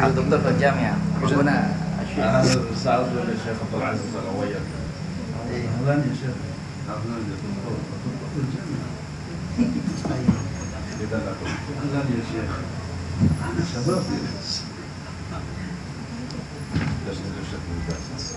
الدكتور في الجامعة هنا أنا سألت الشيخ عبد العزيز الغوية. أهلا يا شيخ. أهلا يا دكتور في الجامعة. إذا لكم أهلا يا شيخ. شباب لجنة الشيخ ممتاز.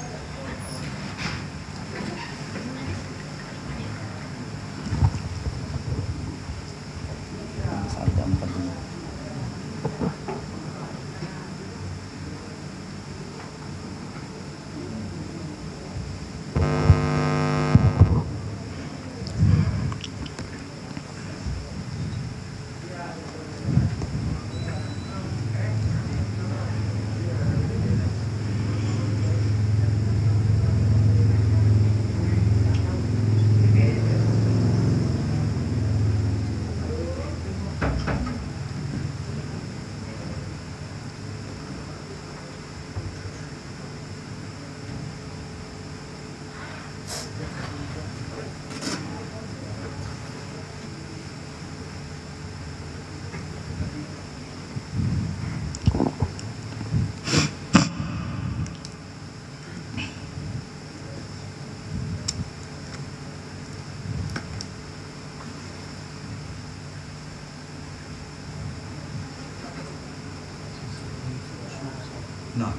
نعم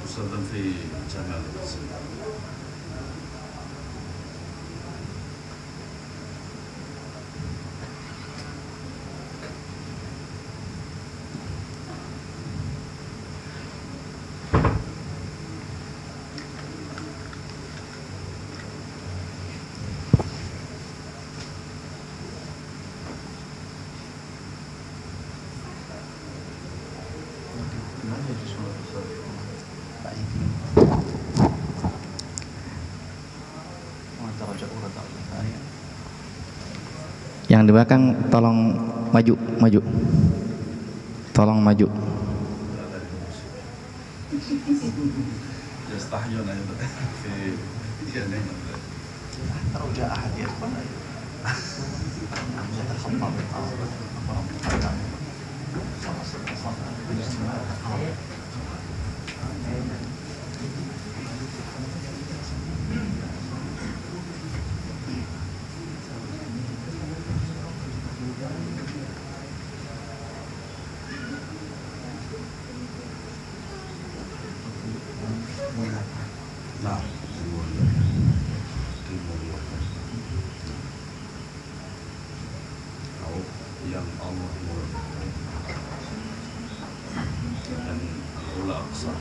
أستاذ في جامعة الإسلام. Yang di belakang tolong maju. Tolong maju. يستحيون أيضا في لو جاء أحد يدخل يتخطى نعم yang Allah dan Al Aqsa.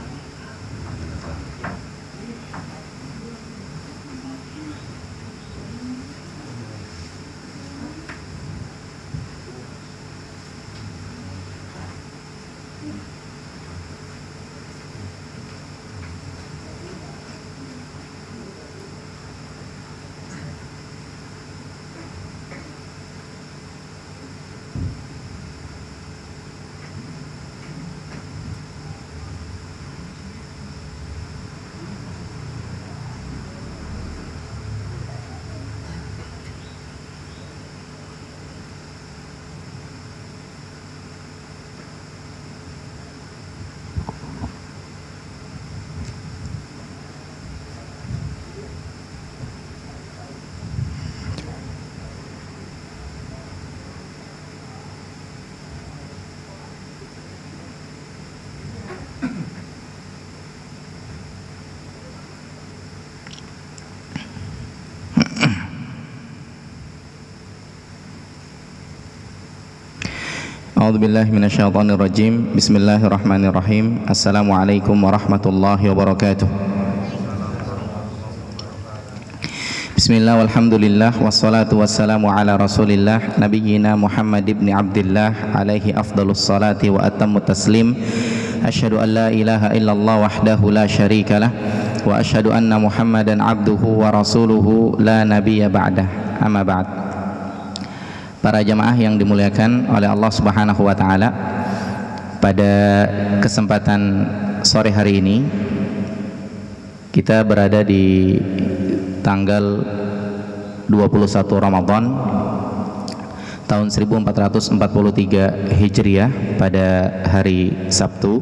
A'udzubillahi minasyaitonirrajim. Bismillahirrahmanirrahim. Assalamualaikum warahmatullahi wabarakatuh. Bismillah walhamdulillah wassalatu wassalamu ala rasulillah nabiyyina Muhammad ibn Abdillah alaihi afdalus salati wa atammu taslim. Asyhadu an la ilaha illallah wahdahu la syarikalah wa asyhadu anna Muhammadan abduhu wa rasuluhu la nabiyya ba'dah. Amma ba'd. Para jamaah yang dimuliakan oleh Allah Subhanahu wa taala, pada kesempatan sore hari ini kita berada di tanggal 21 Ramadan tahun 1443 Hijriah pada hari Sabtu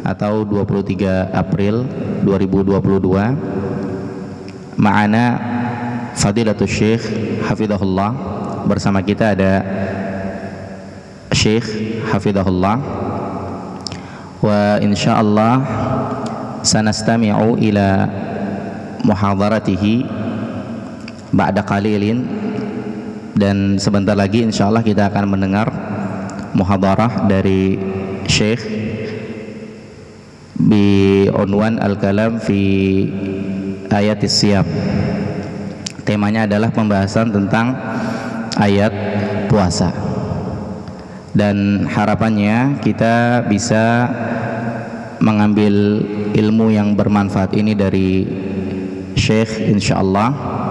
atau 23 April 2022. Ma'ana Fadilatul Syekh Hafidhahullah, bersama kita ada Syekh Hafidhahullah, wa insyaallah sanastami'u ila muhadaratihi ba'da qalilin, dan sebentar lagi insyaallah kita akan mendengar muhadarah dari Syekh bi unwan al-kalam fi ayatis siyam. Temanya adalah pembahasan tentang ayat puasa, dan harapannya kita bisa mengambil ilmu yang bermanfaat ini dari Syekh insyaallah.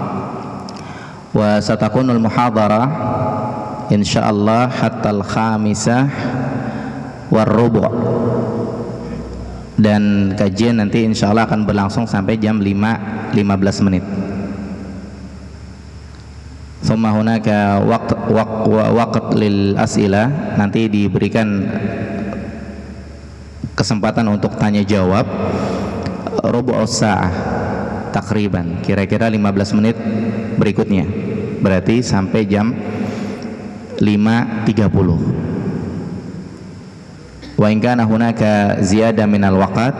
Wa satakunul muhadarah insyaallah hatta al-khamisah war-rubu', dan kajian nanti insyaallah akan berlangsung sampai jam 5.15 menit. Thumma hunaka waqt lil as'ilah, nanti diberikan kesempatan untuk tanya jawab rubu'us sa'ah takriban, kira-kira 15 menit berikutnya, berarti sampai jam 5.30. Wa in kana hunaka ziyadah minal waqt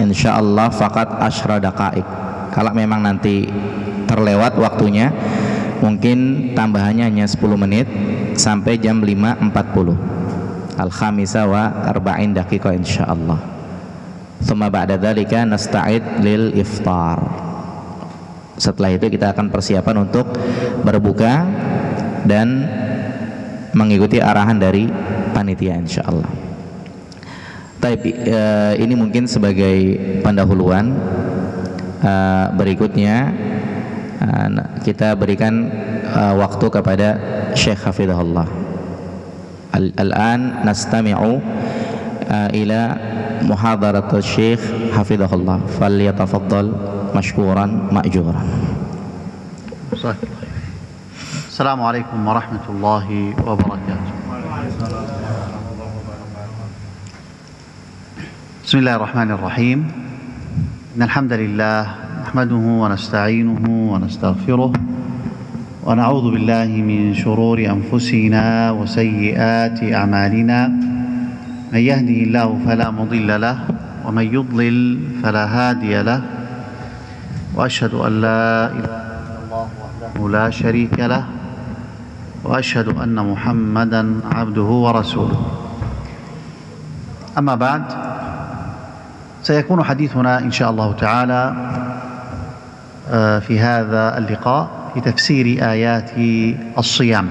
insyaallah faqat 10 daqaik. Kalau memang nanti terlewat waktunya, mungkin tambahannya hanya 10 menit sampai jam 5.40. Al-khamisa wa arba'in daqiqah insyaallah. Tsumma ba'da dzalika nasta'id lil iftar. Setelah itu kita akan persiapan untuk berbuka dan mengikuti arahan dari panitia insyaallah. Tapi ini mungkin sebagai pendahuluan. Berikutnya kita berikan waktu kepada Syekh Hafidhahullah. Al-an nastami'u ila muhadaratul Syekh Hafidhahullah, falyatafaddal mashkuran ma'juran. Assalamualaikum warahmatullahi wabarakatuh. Bismillahirrahmanirrahim. Innal hamdalillah nahmaduhu wa nasta'inuhu wa nastaghfiruh wa na'udzu billahi min shururi anfusina wa sayyiati a'malina. Man yahdihillahu fala mudilla lahu wa man yudlil fala hadiya lahu. وأشهد أن لا إله إلا الله وحده لا شريك له وأشهد أن محمدا عبده ورسوله. أما بعد، سيكون حديثنا إن شاء الله تعالى في هذا اللقاء في تفسير آيات الصيام.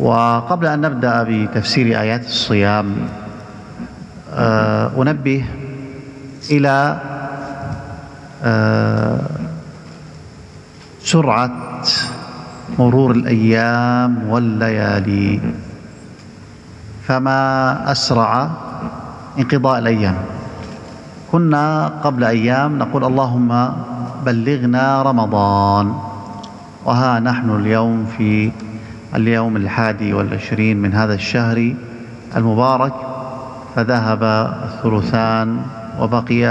وقبل أن نبدأ بتفسير آيات الصيام أنبه إلى سرعة مرور الأيام والليالي، فما أسرع انقضاء الأيام. كنا قبل أيام نقول اللهم بلغنا رمضان، وها نحن اليوم في اليوم 21 من هذا الشهر المبارك، فذهب الثلثان وبقي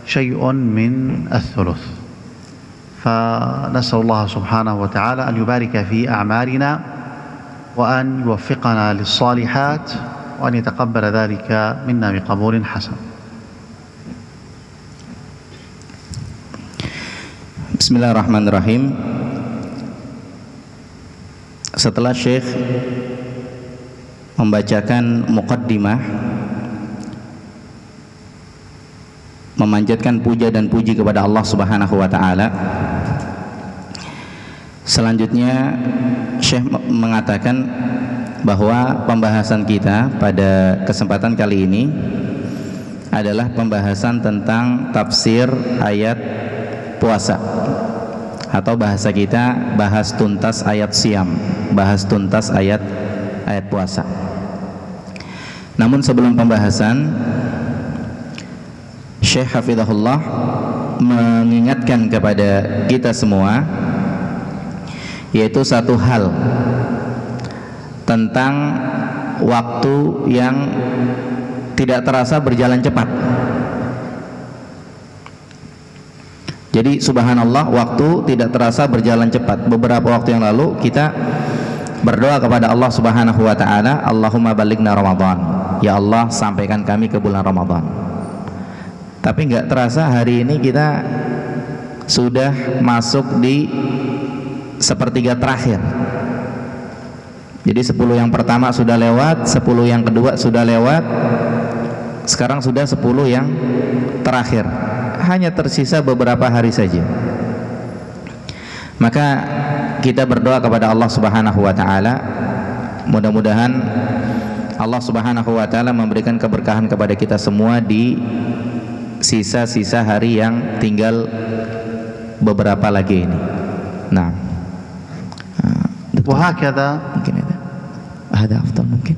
شيء من الثلث. فنسأل الله سبحانه وتعالى أن يبارك في أعمالنا وأن يوفقنا للصالحات وأن يتقبل ذلك منا بقبول حسن. Bismillahirrahmanirrahim. Setelah Syekh membacakan muqaddimah, memanjatkan puja dan puji kepada Allah Subhanahu wa taala, selanjutnya Syekh mengatakan bahwa pembahasan kita pada kesempatan kali ini adalah pembahasan tentang tafsir ayat puasa, atau bahasa kita bahas tuntas ayat siam, bahas tuntas ayat puasa. Namun sebelum pembahasan, Syekh Hafidhahullah mengingatkan kepada kita semua yaitu satu hal tentang waktu yang tidak terasa berjalan cepat. Jadi subhanallah, waktu tidak terasa berjalan cepat. Beberapa waktu yang lalu kita berdoa kepada Allah Subhanahu wa taala, Allahumma balighna Ramadan. Ya Allah, sampaikan kami ke bulan Ramadan. Tapi nggak terasa hari ini kita sudah masuk di sepertiga terakhir. Jadi 10 yang pertama sudah lewat, 10 yang kedua sudah lewat, sekarang sudah 10 yang terakhir. Hanya tersisa beberapa hari saja. Maka kita berdoa kepada Allah Subhanahu wa taala, mudah-mudahan Allah Subhanahu wa taala memberikan keberkahan kepada kita semua di sisa-sisa hari yang tinggal beberapa lagi ini. Nah, وهكذا mungkin itu. Ada afdal mungkin.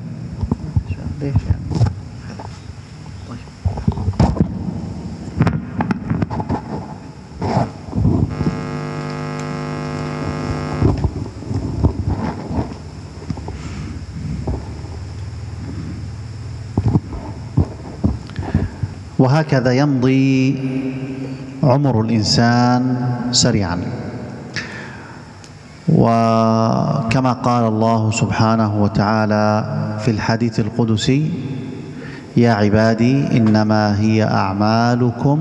وهكذا يمضي عمر الإنسان سريعا، وكما قال الله سبحانه وتعالى في الحديث القدسي: يا عبادي إنما هي أعمالكم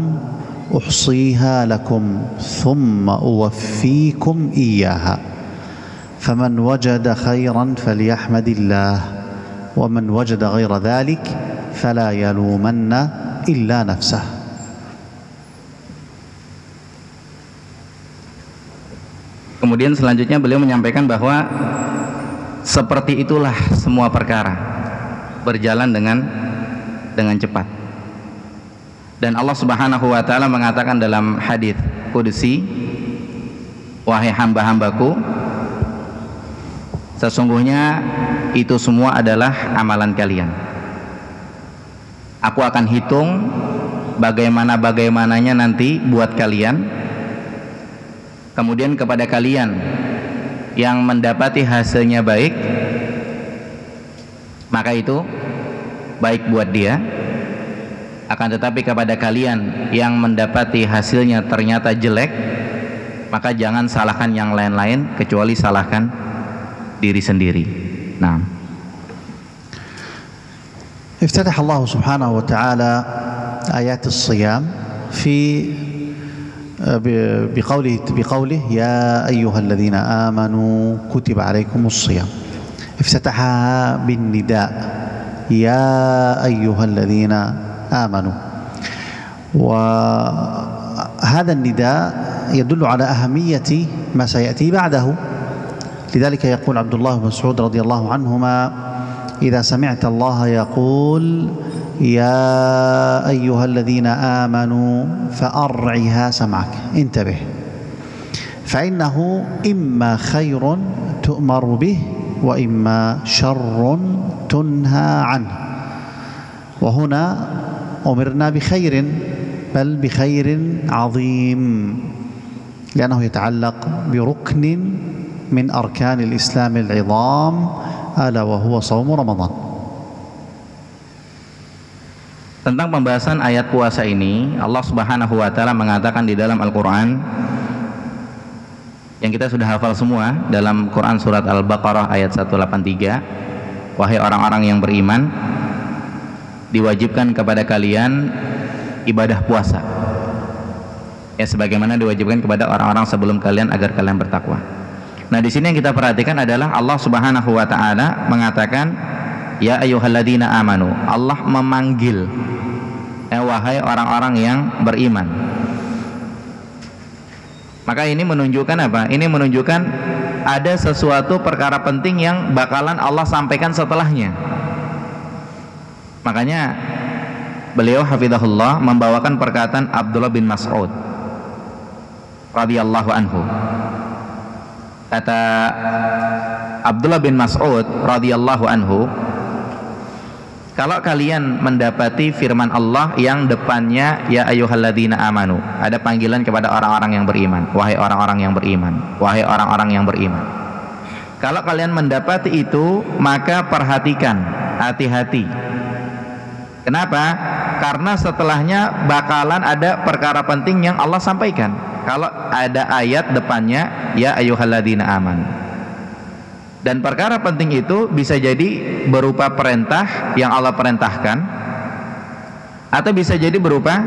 أحصيها لكم ثم أوفيكم إياها فمن وجد خيرا فليحمد الله ومن وجد غير ذلك فلا يلومن إلا نفسه. Kemudian selanjutnya beliau menyampaikan bahwa seperti itulah semua perkara berjalan dengan cepat. Dan Allah Subhanahu wa taala mengatakan dalam hadis qudsi, wahai hamba-hambaku, sesungguhnya itu semua adalah amalan kalian. Aku akan hitung bagaimananya nanti buat kalian. Kemudian kepada kalian yang mendapati hasilnya baik, maka itu baik buat dia. Akan tetapi kepada kalian yang mendapati hasilnya ternyata jelek, maka jangan salahkan yang lain-lain kecuali salahkan diri sendiri. Nah, افتتح الله سبحانه وتعالى آيات الصيام بقوله يا أيها الذين آمنوا كتب عليكم الصيام. افتتحها بالنداء يا أيها الذين آمنوا، وهذا النداء يدل على أهمية ما سيأتي بعده. لذلك يقول عبد الله بن مسعود رضي الله عنهما: إذا سمعت الله يقول يا أيها الذين آمنوا فأرعها سمعك، انتبه، فإنه إما خير تؤمر به وإما شر تنهى عنه، وهنا أمرنا بخير، بل بخير عظيم، لأنه يتعلق بركن من أركان الإسلام العظام ألا وهو صوم رمضان. tentang pembahasan ayat puasa ini, Allah Subhanahu wa taala mengatakan di dalam Al-Qur'an yang kita sudah hafal semua, dalam Quran surat Al-Baqarah ayat 183, wahai orang-orang yang beriman, diwajibkan kepada kalian ibadah puasa, ya sebagaimana diwajibkan kepada orang-orang sebelum kalian agar kalian bertakwa. Nah, di sini yang kita perhatikan adalah Allah Subhanahu wa taala mengatakan ya ayyuhalladzina amanu. Allah memanggil wahai orang-orang yang beriman. Maka ini menunjukkan apa? Ini menunjukkan ada sesuatu perkara penting yang bakalan Allah sampaikan setelahnya. Makanya beliau hafizahullah membawakan perkataan Abdullah bin Mas'ud radhiyallahu anhu. Kata Abdullah bin Mas'ud radhiyallahu anhu, kalau kalian mendapati firman Allah yang depannya ya ayyuhalladzina amanu, ada panggilan kepada orang-orang yang beriman, wahai orang-orang yang beriman, wahai orang-orang yang beriman. Kalau kalian mendapati itu, maka perhatikan, hati-hati. Kenapa? Karena setelahnya bakalan ada perkara penting yang Allah sampaikan. Kalau ada ayat depannya, ya ayyuhalladzina amanu. Dan perkara penting itu bisa jadi berupa perintah yang Allah perintahkan, atau bisa jadi berupa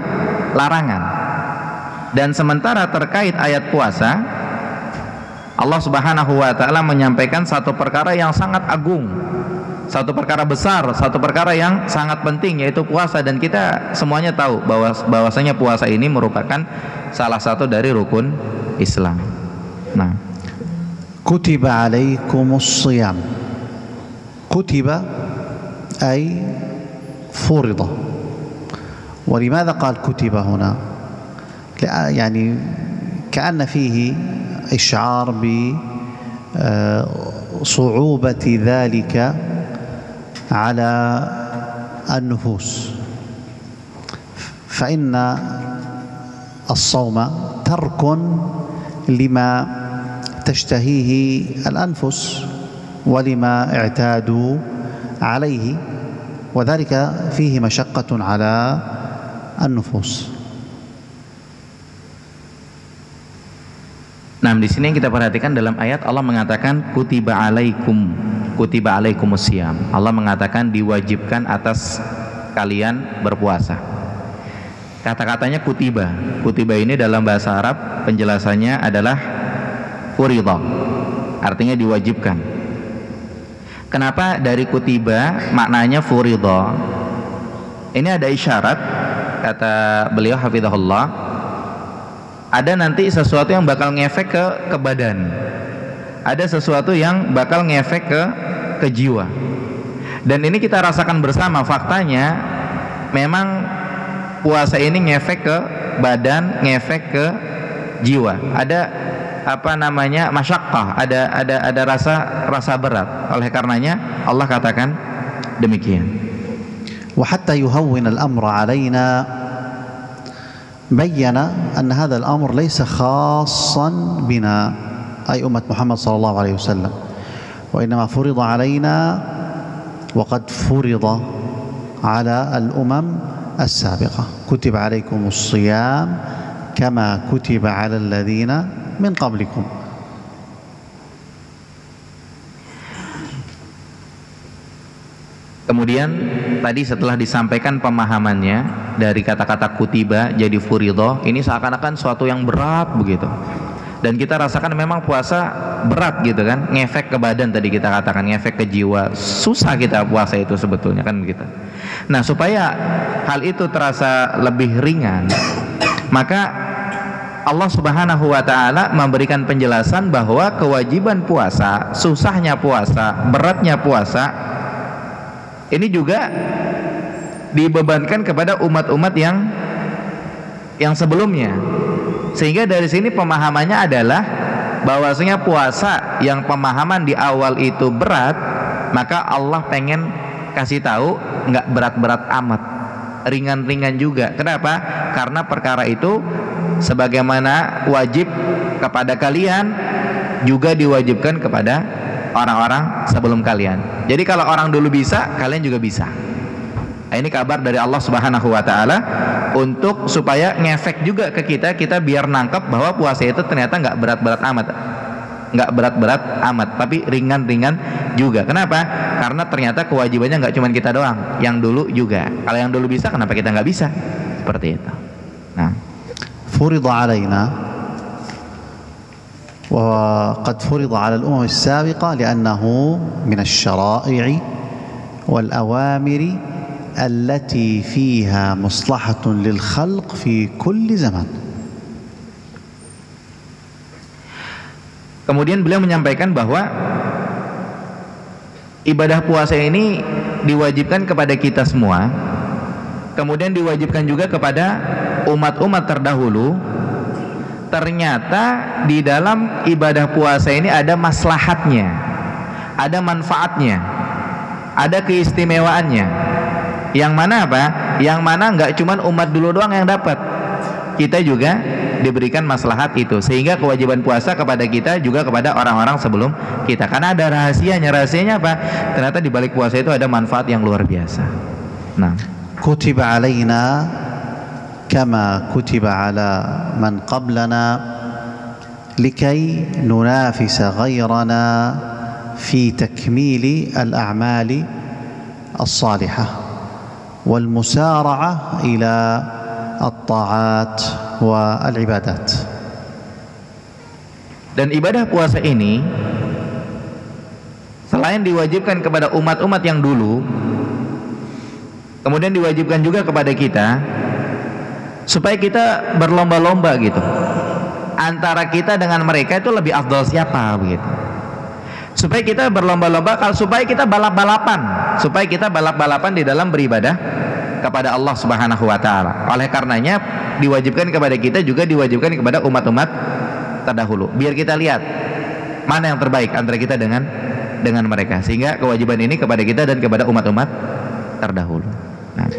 larangan. Dan sementara terkait ayat puasa, Allah Subhanahu wa ta'ala menyampaikan satu perkara yang sangat agung, satu perkara besar, satu perkara yang sangat penting, yaitu puasa. Dan kita semuanya tahu bahwasanya puasa ini merupakan salah satu dari rukun Islam. Nah, kutiba alaikumus shiyam. Kutiba ay furida. ولماذا قال كتب هنا؟ يعني كأن فيه إشعار بصعوبة ذلك على النفوس، فإن الصوم ترك لما تشتهيه الأنفس ولما اعتادوا عليه، وذلك فيه مشقة على النفوس. nah di sini yang kita perhatikan dalam ayat Allah mengatakan kutiba alaikumusiyam. Allah mengatakan diwajibkan atas kalian berpuasa. Kata-katanya kutiba. Kutiba ini dalam bahasa Arab penjelasannya adalah furidha, artinya diwajibkan. Kenapa dari kutiba maknanya furidha? Ini ada isyarat, kata beliau hafizahullah, ada nanti sesuatu yang bakal ngefek ke badan, ada sesuatu yang bakal ngefek ke jiwa. Dan ini kita rasakan bersama, faktanya memang puasa ini ngefek ke badan, ngefek ke jiwa. Ada masyaqqah, ada rasa berat. Oleh karenanya Allah katakan demikian. Wa hatta yuhawwin al-amra alaina بين أن هذا الأمر ليس خاصا بنا أي أمة محمد صلى الله عليه وسلم، وإنما فرض علينا وقد فرض على الأمم السابقة. كتب عليكم الصيام كما كتب على الذين من قبلكم. Kemudian tadi setelah disampaikan pemahamannya dari kata-kata kutiba jadi furidho, ini seakan-akan suatu yang berat begitu. Dan kita rasakan memang puasa berat gitu kan, ngefek ke badan, tadi kita katakan ngefek ke jiwa. Susah kita puasa itu sebetulnya kan begitu. Nah, supaya hal itu terasa lebih ringan, maka Allah Subhanahu wa ta'ala memberikan penjelasan bahwa kewajiban puasa, susahnya puasa, beratnya puasa ini juga dibebankan kepada umat-umat yang sebelumnya. Sehingga dari sini pemahamannya adalah bahwasanya puasa yang pemahaman di awal itu berat, maka Allah pengen kasih tahu nggak berat-berat amat, ringan-ringan juga. Kenapa? Karena perkara itu sebagaimana wajib kepada kalian juga diwajibkan kepada orang-orang sebelum kalian. Jadi kalau orang dulu bisa, kalian juga bisa. Nah, ini kabar dari Allah Subhanahu wa ta'ala untuk supaya ngefek juga ke kita biar nangkep bahwa puasa itu ternyata nggak berat-berat amat, tapi ringan-ringan juga. Kenapa? Karena ternyata kewajibannya nggak cuma kita doang, yang dulu juga. Kalau yang dulu bisa, kenapa kita nggak bisa? Seperti itu. Nah, فرض علينا وقد فرض على الأمم السابقة لأنه من الشرائع والأوامر التي فيها مصلحة للخلق في كل زمان. Kemudian beliau menyampaikan bahwa ibadah puasa ini diwajibkan kepada kita semua, kemudian diwajibkan juga kepada umat-umat terdahulu. Ternyata di dalam ibadah puasa ini ada maslahatnya, ada manfaatnya, ada keistimewaannya. Yang mana apa? Yang mana nggak cuma umat dulu doang yang dapat, kita juga diberikan maslahat itu, sehingga kewajiban puasa kepada kita juga kepada orang-orang sebelum kita, karena ada rahasianya apa? Ternyata di balik puasa itu ada manfaat yang luar biasa. Nah, kutiba alaina kama kutiba ala man qablana likai nunafisa ghairana fi takmili al-a'mali as-salihah والمسارعة إلى الطاعات والعبادات. Dan ibadah puasa ini selain diwajibkan kepada umat-umat yang dulu, kemudian diwajibkan juga kepada kita, supaya kita berlomba-lomba gitu antara kita dengan mereka itu lebih afdal siapa begitu. Supaya kita berlomba-lomba, supaya kita balap-balapan di dalam beribadah kepada Allah Subhanahu wa taala. Oleh karenanya diwajibkan kepada kita juga diwajibkan kepada umat-umat terdahulu. Biar kita lihat mana yang terbaik antara kita dengan mereka. Sehingga kewajiban ini kepada kita dan kepada umat-umat terdahulu. Nah.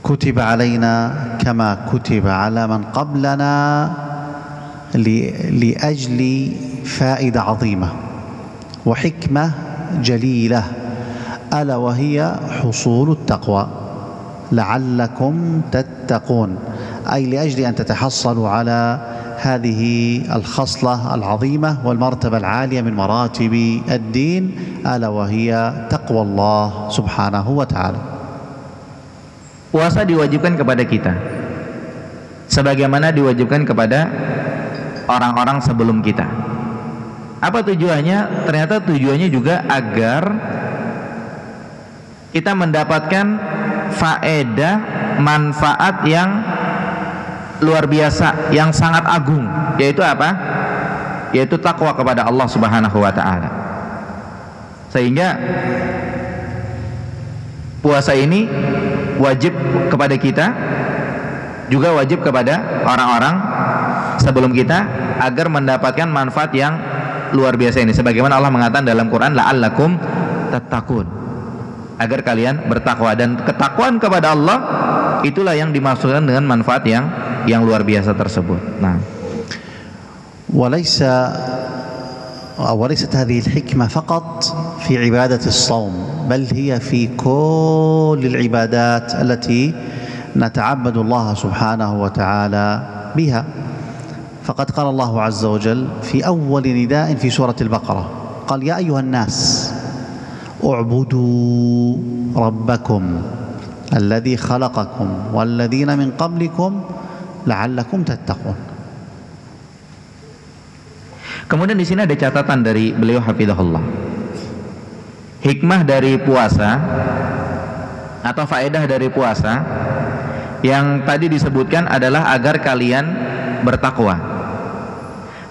Kutiba alaina kama kutiba ala man qablana li ajli faidah 'azimah وحكمة جليلة ألا وهي حصول التقوى لعلكم تتقون، أي لأجل أن تتحصلوا على هذه الخصلة العظيمة والمرتبة العالية من مراتب الدين ألا وهي تقوى الله سبحانه وتعالى. Puasa diwajibkan kepada kita sebagaimana diwajibkan kepada orang-orang sebelum kita. Apa tujuannya? Ternyata tujuannya juga agar kita mendapatkan faedah, manfaat yang luar biasa, yang sangat agung, yaitu apa? Yaitu takwa kepada Allah Subhanahu wa taala. Sehingga puasa ini wajib kepada kita, juga wajib kepada orang-orang sebelum kita, agar mendapatkan manfaat yang luar biasa ini, sebagaimana Allah mengatakan dalam Quran, la'allakum tattaqun, agar kalian bertakwa. Dan ketakwaan kepada Allah itulah yang dimaksudkan dengan manfaat yang luar biasa tersebut. Nah, وليست هذه الحكمة فقط في عبادة الصوم، بل هي في كل العبادات التي نتعبد الله سبحانه وتعالى بها. فقد قال الله عز وجل في أول نداء في سورة البقرة، قال يا أيها الناس اعبدوا ربكم الذي خلقكم والذين من قبلكم لعلكم تتقون. Kemudian di sini ada catatan dari beliau hafizahullah. Hikmah dari puasa atau faedah dari puasa yang tadi disebutkan adalah agar kalian bertakwa.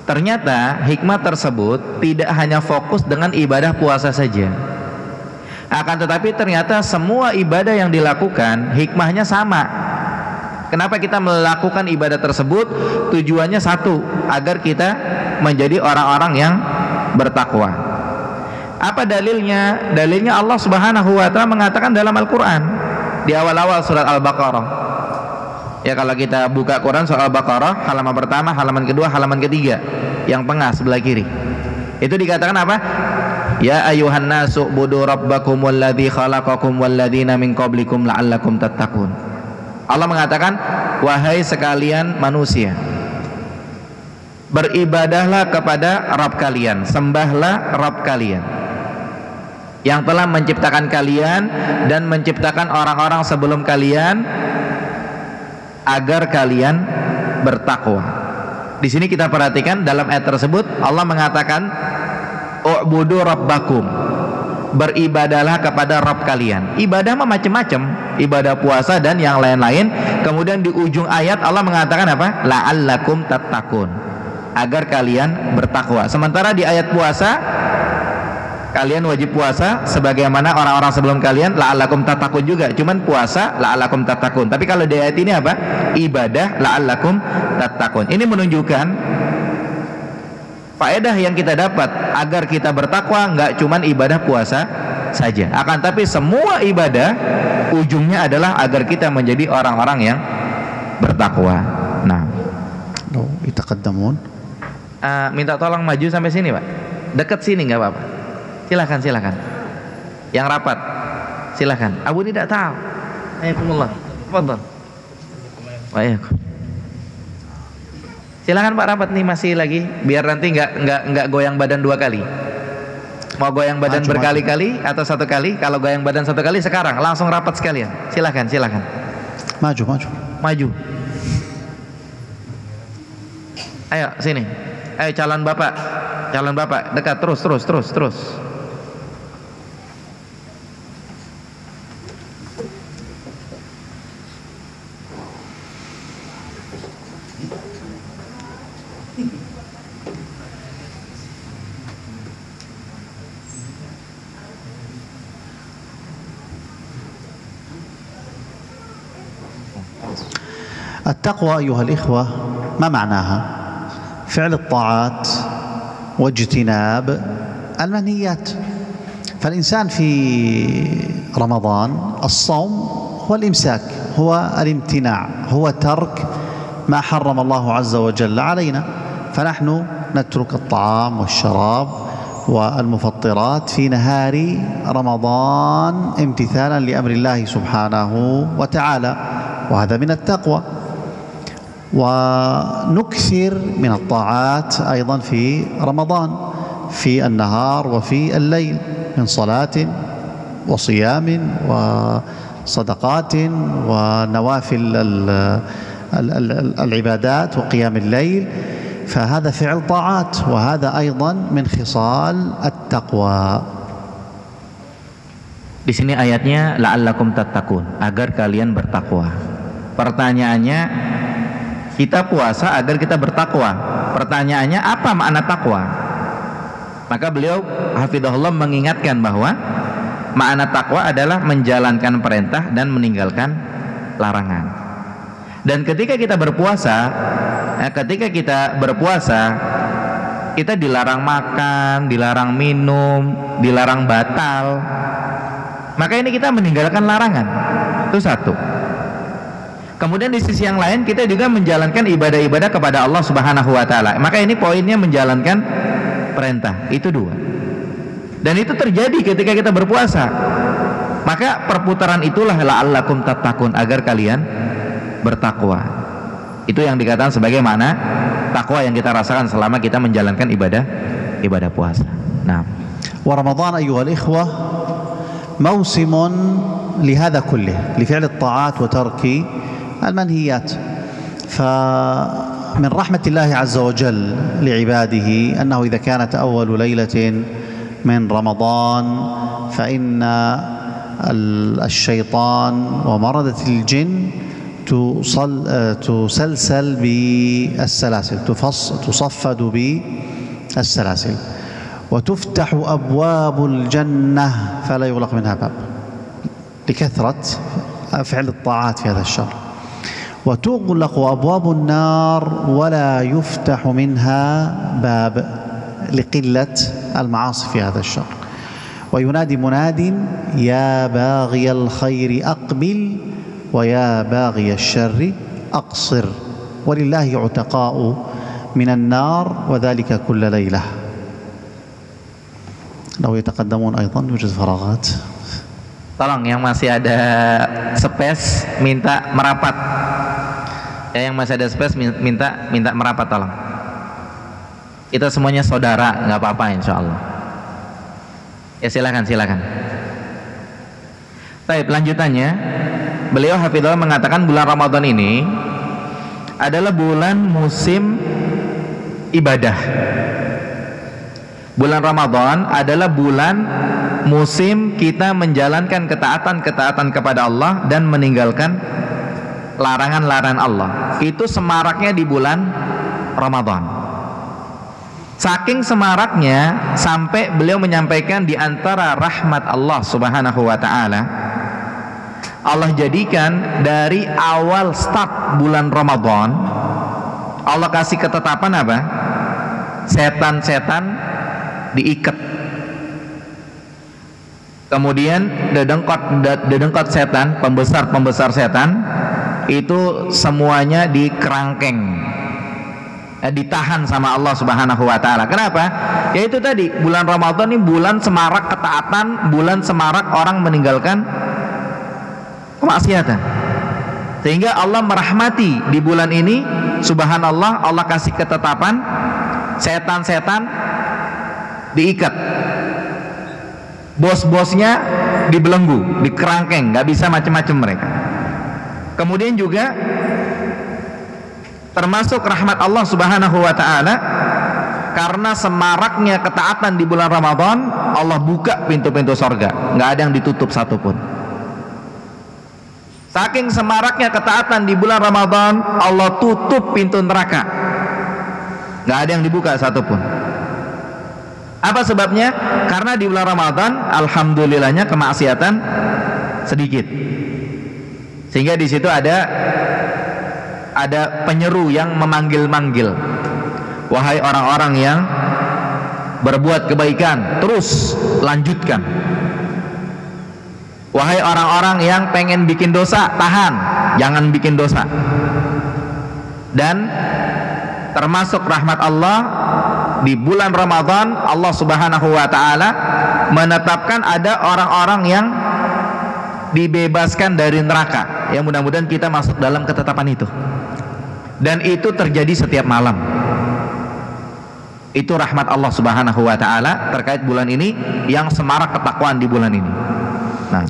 Ternyata hikmah tersebut tidak hanya fokus dengan ibadah puasa saja, akan tetapi ternyata semua ibadah yang dilakukan hikmahnya sama. Kenapa kita melakukan ibadah tersebut? Tujuannya satu, agar kita menjadi orang-orang yang bertakwa. Apa dalilnya? Dalilnya Allah Subhanahu wa taala mengatakan dalam Al-Qur'an di awal-awal surat Al-Baqarah. Ya, kalau kita buka Quran soal Baqarah, halaman pertama, halaman kedua, halaman ketiga, yang tengah sebelah kiri, itu dikatakan apa? Ya ayuhan nasu budu rabbakumul ladzi khalaqakum walladzina min qablikum la'allakum tattaqun. Allah mengatakan, wahai sekalian manusia, beribadahlah kepada Rabb kalian, sembahlah Rabb kalian yang telah menciptakan kalian dan menciptakan orang-orang sebelum kalian, agar kalian bertakwa. Di sini kita perhatikan dalam ayat tersebut Allah mengatakan u'budu rabbakum, beribadahlah kepada Rabb kalian. Ibadah mah macam-macam, ibadah puasa dan yang lain-lain. Kemudian di ujung ayat Allah mengatakan apa? La'allakum tattaqun, agar kalian bertakwa. Sementara di ayat puasa, kalian wajib puasa sebagaimana orang-orang sebelum kalian, la'allakum tattaqun juga, cuman puasa la'allakum tattaqun. Tapi kalau di ayat ini apa? Ibadah la'allakum tattaqun. Ini menunjukkan faedah yang kita dapat agar kita bertakwa, nggak cuman ibadah puasa saja, akan tapi semua ibadah ujungnya adalah agar kita menjadi orang-orang yang bertakwa. Nah, لو يتقدمون. Minta tolong maju sampai sini Pak, dekat sini nggak apa-apa. Silakan. Yang rapat, silakan. Abu ini tidak tahu. Ayokumullah. Fadhal. Waalaikumsalam. Silakan Pak rapat nih, masih lagi, biar nanti nggak goyang badan 2 kali. Mau goyang badan berkali-kali atau 1 kali? Kalau goyang badan 1 kali sekarang langsung rapat sekalian. Silakan. Maju. Ayo sini. Ayo calon bapak dekat, terus. التقوى أيها الإخوة ما معناها؟ فعل الطاعات واجتناب المنهيات. فالإنسان في رمضان الصوم هو الإمساك، هو الامتناع، هو ترك ما حرم الله عز وجل علينا. فنحن نترك الطعام والشراب والمفطرات في نهار رمضان امتثالا لأمر الله سبحانه وتعالى، وهذا من التقوى. ونكثر من الطاعات أيضا في رمضان في النهار وفي الليل، من صلاة وصيام وصدقات ونوافل العبادات وقيام الليل. فهذا فعل طاعات، وهذا أيضا من خصال التقوى. Di sini ayatnya la'allakum tattaqun, agar kalian bertakwa. Pertanyaannya, kita puasa agar kita bertakwa. Pertanyaannya, apa makna takwa? Maka beliau hafizahullah mengingatkan bahwa makna takwa adalah menjalankan perintah dan meninggalkan larangan. Dan ketika kita berpuasa, kita dilarang makan, dilarang minum, dilarang batal. Maka ini kita meninggalkan larangan. Itu satu. Kemudian di sisi yang lain kita juga menjalankan ibadah-ibadah kepada Allah Subhanahu wa taala. Maka ini poinnya menjalankan perintah. Itu 2. Dan itu terjadi ketika kita berpuasa. Maka perputaran itulah la'allakum tattaqun, agar kalian bertakwa. Itu yang dikatakan sebagai makna takwa yang kita rasakan selama kita menjalankan ibadah puasa. Nah, wa Ramadan ayyuhal ikhwah موسم لهذا كله، لفعل الطاعات وترك المنهيات. فمن رحمة الله عز وجل لعباده أنه إذا كانت أول ليلة من رمضان فإن الشيطان ومردة الجن تسلسل بالسلاسل، تصفد بالسلاسل، وتفتح أبواب الجنة فلا يغلق منها باب لكثرة فعل الطاعات في هذا الشهر، وتغلق أبواب النار ولا يفتح منها باب لقلة المعاصي في هذا الشهر. وينادي مناد يا باغي الخير أقبل ويا باغي الشر أقصر، ولله عتقاء من النار وذلك كل ليلة. لو يتقدمون أيضا يوجد فراغات. Tolong yang masih ada space minta merapat. Ya, yang masih ada space minta merapat, tolong. Kita semuanya saudara, nggak apa-apa insyaallah. Ya silakan. Baik, lanjutannya beliau hafizahullah mengatakan bulan Ramadan ini adalah bulan musim ibadah. Bulan Ramadan adalah bulan musim kita menjalankan ketaatan kepada Allah dan meninggalkan larangan-larangan Allah. Itu semaraknya di bulan Ramadan. Saking semaraknya sampai beliau menyampaikan di antara rahmat Allah Subhanahu wa taala, Allah jadikan dari awal start bulan Ramadan, Allah kasih ketetapan apa? Setan-setan diikat. Kemudian dedengkot setan, pembesar setan itu semuanya dikerangkeng. ditahan sama Allah Subhanahu wa taala. Kenapa? Yaitu tadi bulan Ramadan ini bulan semarak ketaatan, bulan semarak orang meninggalkan kemaksiatan. Sehingga Allah merahmati di bulan ini, subhanallah, Allah kasih ketetapan setan-setan diikat, bos-bosnya dibelenggu, dikerangkeng, nggak bisa macam-macam mereka. Kemudian juga termasuk rahmat Allah Subhanahu wa taala, karena semaraknya ketaatan di bulan Ramadan, Allah buka pintu-pintu sorga, nggak ada yang ditutup satupun. Saking semaraknya ketaatan di bulan Ramadan, Allah tutup pintu neraka, nggak ada yang dibuka satupun. Apa sebabnya? Karena di bulan Ramadan, alhamdulillahnya kemaksiatan sedikit, sehingga di situ ada penyeru yang memanggil-manggil, wahai orang-orang yang berbuat kebaikan, terus lanjutkan. Wahai orang-orang yang pengen bikin dosa, tahan, jangan bikin dosa. Dan termasuk rahmat Allah di bulan Ramadan, Allah Subhanahu wa taala menetapkan ada orang-orang yang dibebaskan dari neraka. Ya, mudah-mudahan kita masuk dalam ketetapan itu. Dan itu terjadi setiap malam. Itu rahmat Allah Subhanahu wa taala terkait bulan ini yang semarak ketakwaan di bulan ini. Nah,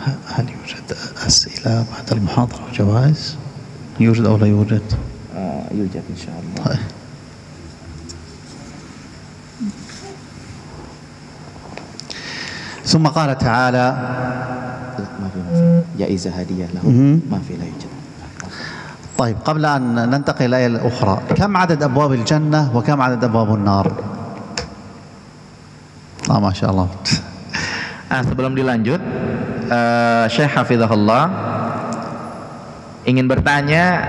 هل يوجد أسئلة بعد المحاضرة وجوائز؟ يوجد أو لا يوجد؟ يوجد إن شاء الله. ثم قال تعالى ما في جائزة هدية له ما في لا يوجد. طيب، قبل أن ننتقل إلى الآية الأخرى، كم عدد أبواب الجنة وكم عدد أبواب النار؟ ما شاء الله. Sebelum dilanjut, Syekh Hafizahullah ingin bertanya,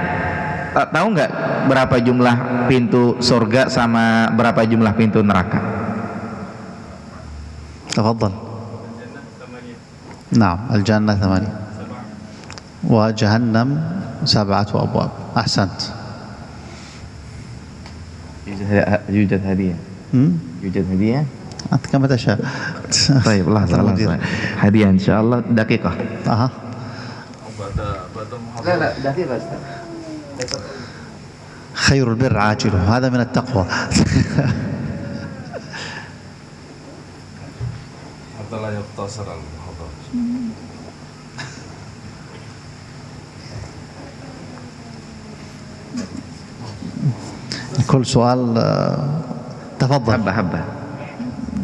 tahu nggak berapa jumlah pintu surga sama berapa jumlah pintu neraka? تفضل. نعم، الجنة 8 وجهنم 7 أبواب. أحسنت. يوجد هدية. يوجد هدية. أنت كما تشاء. طيب، لحظة. هدية إن شاء الله دقيقة. أها. لا دقيقة. خير البر عاجله، هذا من التقوى. حتى لا يقتصر على المحاضرة. كل سؤال تفضل. حبة.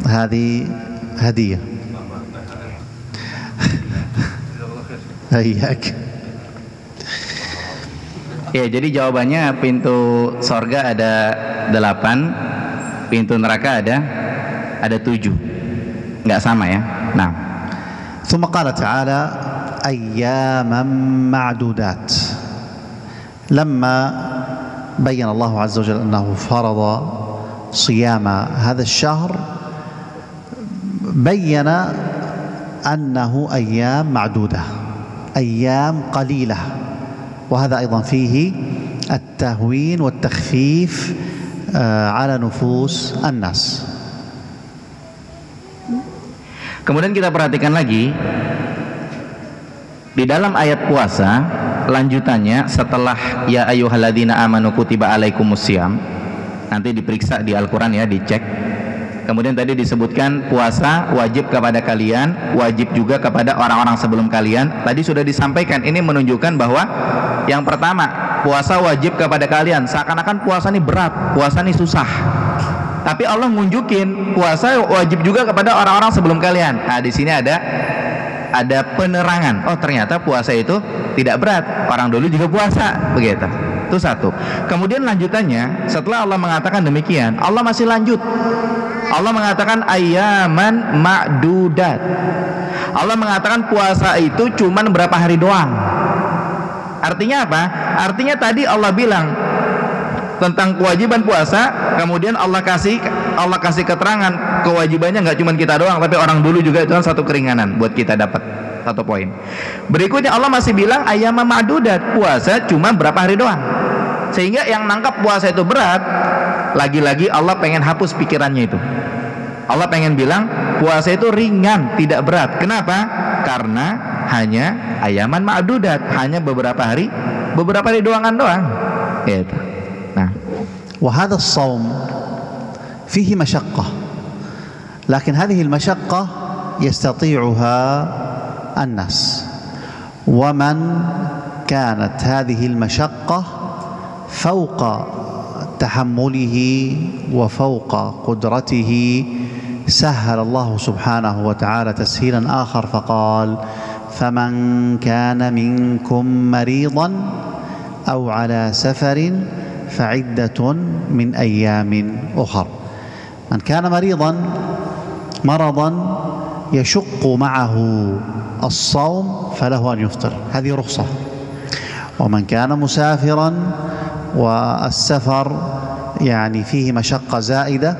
هذه هدية. هياك. Ya, jadi jawabannya pintu sorga ada 8, pintu neraka ada 7. Nggak sama ya. Nah. ثم قال تعالى أياما معدودات. لما بين الله عز وجل أنه فرض صيام هذا الشهر، بين أنه أيام معدودة، أيام قليلة، وهذا أيضا فيه التهوين والتخفيف على نفوس الناس. Kemudian kita perhatikan lagi di dalam ayat puasa lanjutannya, setelah ya ayyuhalladzina amanu kutiba alaikumusiyam, nanti diperiksa di Al-Quran ya, dicek. Kemudian tadi disebutkan puasa wajib kepada kalian, wajib juga kepada orang-orang sebelum kalian. Tadi sudah disampaikan, ini menunjukkan bahwa yang pertama, puasa wajib kepada kalian, seakan-akan puasa ini berat, puasa ini susah. Tapi Allah nunjukin puasa wajib juga kepada orang-orang sebelum kalian. Nah, di sini ada penerangan. Oh, ternyata puasa itu tidak berat. Orang dulu juga puasa, begitu. Itu satu. Kemudian lanjutannya, setelah Allah mengatakan demikian, Allah masih lanjut. Allah mengatakan ayyaman ma'dudat. Allah mengatakan puasa itu cuman berapa hari doang. Artinya apa? Artinya tadi Allah bilang tentang kewajiban puasa, kemudian Allah kasih keterangan kewajibannya nggak cuma kita doang, tapi orang dulu juga. Itu kan satu keringanan buat kita dapat satu poin. Berikutnya Allah masih bilang ayyaman ma'dudat, puasa cuma berapa hari doang. Sehingga yang nangkap puasa itu berat, lagi-lagi Allah pengen hapus pikirannya itu. Allah pengen bilang puasa itu ringan, tidak berat. Kenapa? Karena hanya ayaman ma'dudat, hanya beberapa hari doangan doang. Gitu. Nah, وهذا الصوم فيه مشقة، لكن هذه المشقة يستطيعها الناس، ومن كانت هذه المشقة فوق تحمله وفوق قدرته سهل الله سبحانه وتعالى تسهيلا آخر فقال: فمن كان منكم مريضا أو على سفر فعدة من أيام أخر. من كان مرضا يشق معه الصوم فله أن يفطر، هذه رخصة. ومن كان مسافرا والسفر يعني فيه مشقة زائدة،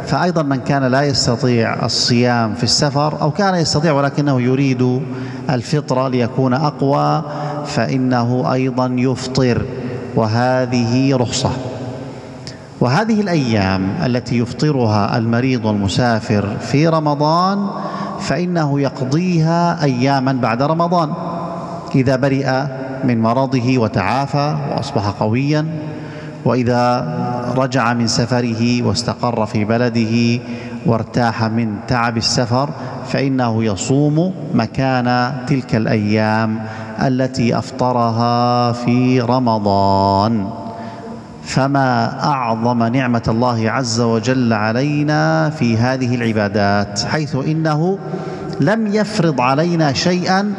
فأيضا من كان لا يستطيع الصيام في السفر أو كان يستطيع ولكنه يريد الفطرة ليكون أقوى فإنه أيضا يفطر، وهذه رخصة. وهذه الأيام التي يفطرها المريض والمسافر في رمضان فإنه يقضيها أياما بعد رمضان إذا برئ من مرضه وتعافى وأصبح قويا، وإذا رجع من سفره واستقر في بلده وارتاح من تعب السفر فإنه يصوم مكان تلك الأيام التي أفطرها في رمضان. فما أعظم نعمة الله عز وجل علينا في هذه العبادات، حيث إنه لم يفرض علينا شيئا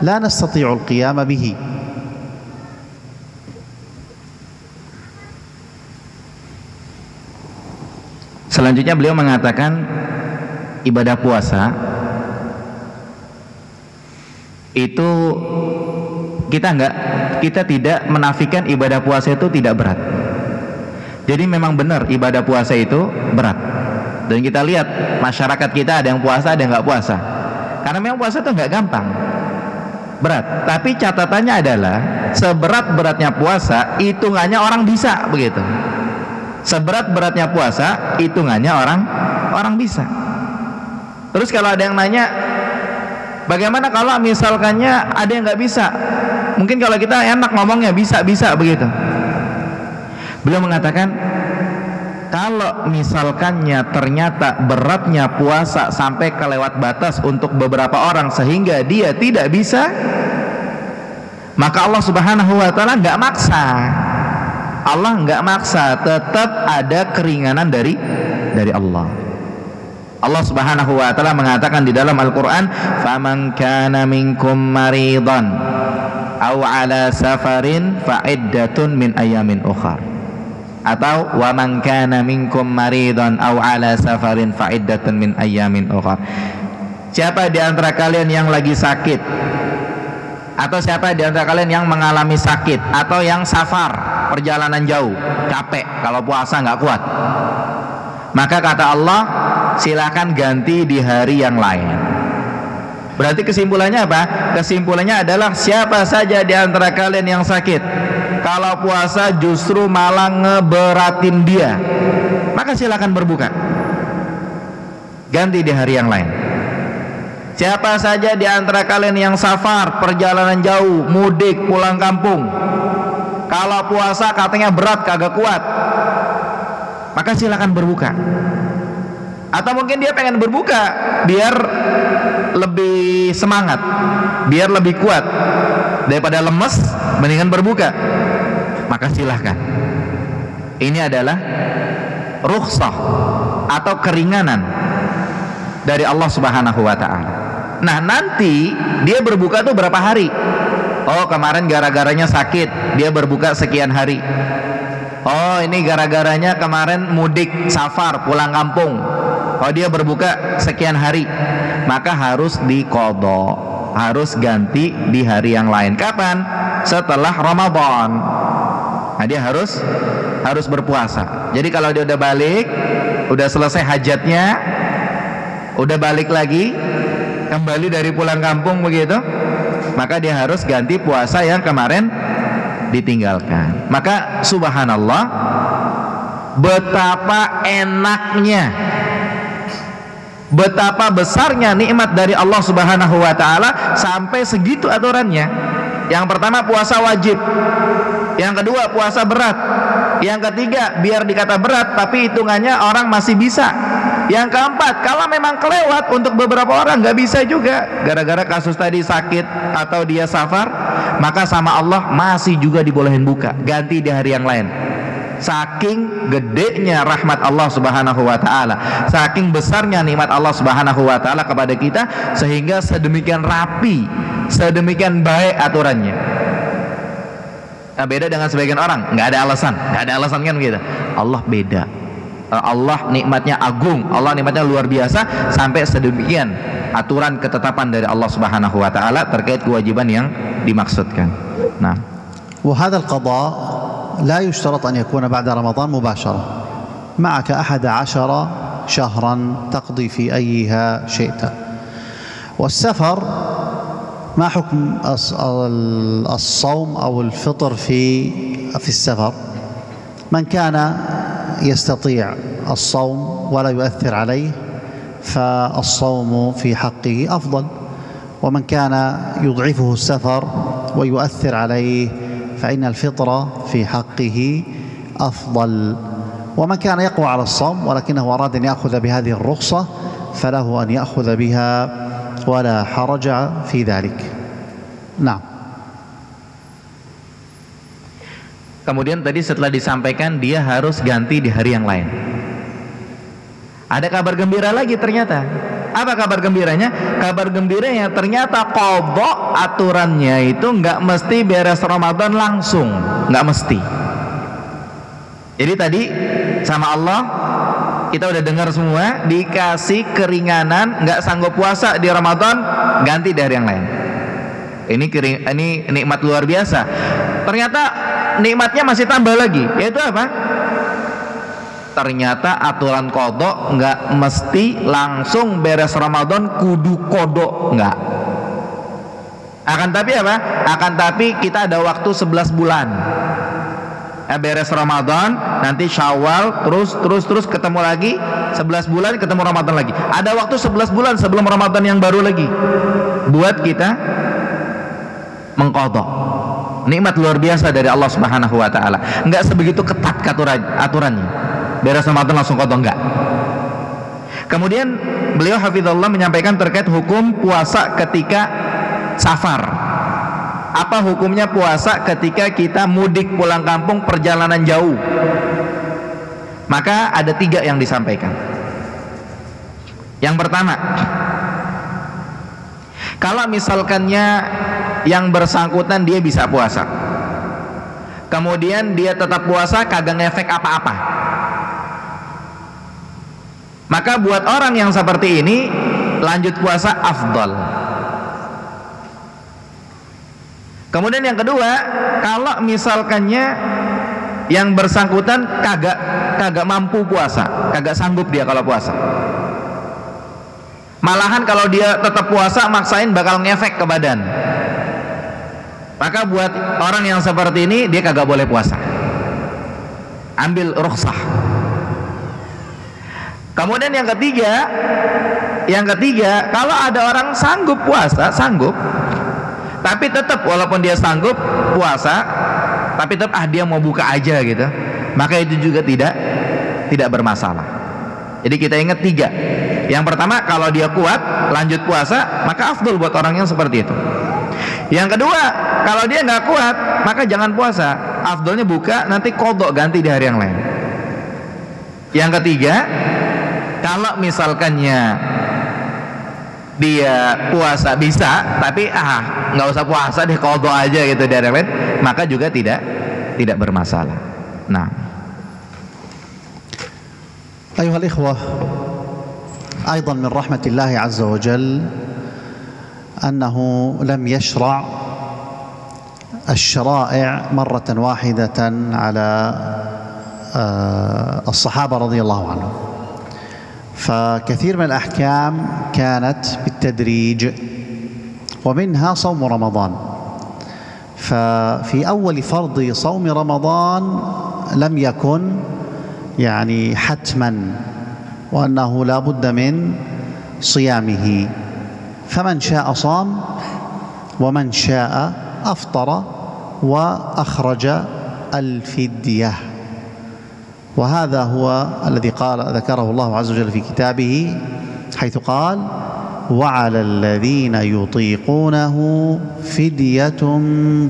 لا نستطيع القيام به. Selanjutnya beliau mengatakan ibadah puasa itu kita tidak menafikan ibadah puasa itu tidak berat. Jadi memang benar ibadah puasa itu berat. Dan kita lihat masyarakat kita ada yang puasa, ada yang nggak puasa. Karena memang puasa itu nggak gampang, berat. Tapi catatannya adalah seberat-beratnya puasa hitungannya orang bisa begitu. Seberat-beratnya puasa hitungannya orang bisa. Terus kalau ada yang nanya, bagaimana kalau misalkannya ada yang nggak bisa? Mungkin kalau kita enak ngomongnya bisa begitu. Beliau mengatakan, kalau misalkannya ternyata beratnya puasa sampai kelewat batas untuk beberapa orang sehingga dia tidak bisa, maka Allah Subhanahu wa taala nggak maksa. Allah nggak maksa, tetap ada keringanan dari Allah. Allah Subhanahu wa taala mengatakan di dalam Al-Qur'an, "Faman kana minkum maridan aw ala safarin fa iddatun min ayamin ukhar." Atau wa man kana minkum maridan aw ala safarin fa iddatun min ayamin ukhar. Siapa di antara kalian yang lagi sakit, atau siapa di antara kalian yang mengalami sakit, atau yang safar, perjalanan jauh, capek, kalau puasa nggak kuat, maka kata Allah, silakan ganti di hari yang lain. Berarti kesimpulannya apa? Kesimpulannya adalah siapa saja di antara kalian yang sakit, kalau puasa justru malah ngeberatin dia, maka silakan berbuka, ganti di hari yang lain. Siapa saja di antara kalian yang safar, perjalanan jauh, mudik, pulang kampung, kalau puasa katanya berat, kagak kuat, maka silakan berbuka. Atau mungkin dia pengen berbuka biar lebih semangat, biar lebih kuat, daripada lemes mendingan berbuka, maka silahkan. Ini adalah rukhsah atau keringanan dari Allah Subhanahu wa ta'ala. Nah, nanti dia berbuka tuh berapa hari? Oh, kemarin gara-garanya sakit, dia berbuka sekian hari. Oh, ini gara-garanya kemarin mudik, safar, pulang kampung. Oh, dia berbuka sekian hari. Maka harus diqadha, harus ganti di hari yang lain. Kapan? Setelah Ramadan. Nah, dia harus berpuasa. Jadi kalau dia udah balik, udah selesai hajatnya, udah balik lagi, kembali dari pulang kampung begitu, maka dia harus ganti puasa yang kemarin ditinggalkan. Maka subhanallah, betapa enaknya, betapa besarnya nikmat dari Allah Subhanahu wa taala sampai segitu aturannya. Yang pertama, puasa wajib. Yang kedua, puasa berat. Yang ketiga, biar dikata berat tapi hitungannya orang masih bisa. Yang keempat, kalau memang kelewat untuk beberapa orang nggak bisa juga, gara-gara kasus tadi sakit atau dia safar, maka sama Allah masih juga dibolehin buka, ganti di hari yang lain. Saking gedenya rahmat Allah Subhanahu wa taala, saking besarnya nikmat Allah Subhanahu wa taala kepada kita, sehingga sedemikian rapi, sedemikian baik aturannya. Nah, beda dengan sebagian orang, nggak ada alasan kan gitu. Allah beda. Allah nikmatnya agung, Allah nikmatnya luar biasa, sampai sedemikian aturan ketetapan dari Allah Subhanahu wa taala terkait kewajiban yang dimaksudkan. Nah, وهذا القضاء لا يشترط أن يكون بعد رمضان مباشرة. معك 11 شهرا تقضي في أيها شئت. والسفر ما حكم الصوم أو الفطر في السفر؟ من كان يستطيع الصوم ولا يؤثر عليه فالصوم في حقه أفضل، ومن كان يضعفه السفر ويؤثر عليه فإن الفطر في حقه أفضل. ومن كان يقوى على الصوم ولكنه أراد أن يأخذ بهذه الرخصة فله أن يأخذ بها ولا حرج في ذلك. نعم. Kemudian tadi setelah disampaikan dia harus ganti di hari yang lain. Ada kabar gembira lagi ternyata. Apa kabar gembiranya? Kabar gembiranya ternyata qadha aturannya itu nggak mesti beres Ramadan langsung, nggak mesti. Jadi tadi sama Allah kita udah dengar semua, dikasih keringanan, nggak sanggup puasa di Ramadan, ganti di hari yang lain. Ini nikmat luar biasa. Ternyata nikmatnya masih tambah lagi, yaitu apa? Ternyata aturan qadha nggak mesti langsung beres Ramadan kudu qadha, nggak. Akan tapi apa? Akan tapi kita ada waktu 11 bulan. Beres Ramadan, nanti Syawal, terus ketemu lagi 11 bulan, ketemu Ramadan lagi. Ada waktu 11 bulan sebelum Ramadan yang baru lagi buat kita mengqadha. Nikmat luar biasa dari Allah Subhanahu wa taala. Enggak sebegitu ketat aturannya. Beres Ramadan langsung qadha, enggak. Kemudian beliau hafizallah menyampaikan terkait hukum puasa ketika safar. Apa hukumnya puasa ketika kita mudik pulang kampung perjalanan jauh? Maka ada 3 yang disampaikan. Yang pertama, kalau misalkannya yang bersangkutan dia bisa puasa, kemudian dia tetap puasa kagak ngefek apa-apa, maka buat orang yang seperti ini lanjut puasa afdal. Kemudian yang kedua, kalau misalkannya yang bersangkutan kagak mampu puasa, kagak sanggup dia kalau puasa, malahan kalau dia tetap puasa maksain bakal ngefek ke badan, maka buat orang yang seperti ini dia kagak boleh puasa, ambil rukhsah. Kemudian yang ketiga, kalau ada orang sanggup puasa, tapi tetap walaupun dia sanggup puasa, tapi tetap dia mau buka aja gitu, maka itu juga tidak bermasalah. Jadi kita ingat 3. Yang pertama, kalau dia kuat lanjut puasa, maka afdal buat orang yang seperti itu. Yang kedua, kalau dia nggak kuat, maka jangan puasa, afdalnya buka, nanti qadha ganti di hari yang lain. Yang ketiga, kalau misalkannya dia puasa bisa, tapi nggak usah puasa deh, qadha aja gitu di hari yang lain, maka juga tidak bermasalah. Nah, أيها الإخوة، أيضا من رحمة الله عز وجل أنه لم يشرع الشرائع مرة واحدة على الصحابة رضي الله عنهم، فكثير من الأحكام كانت بالتدريج، ومنها صوم رمضان. ففي أول فرض صوم رمضان لم يكن يعني حتما وأنه لا بد من صيامه، فمن شاء صام ومن شاء أفطر وأخرج الفدية. وهذا هو الذي ذكره الله عز وجل في كتابه حيث قال: وعلى الذين يطيقونه فدية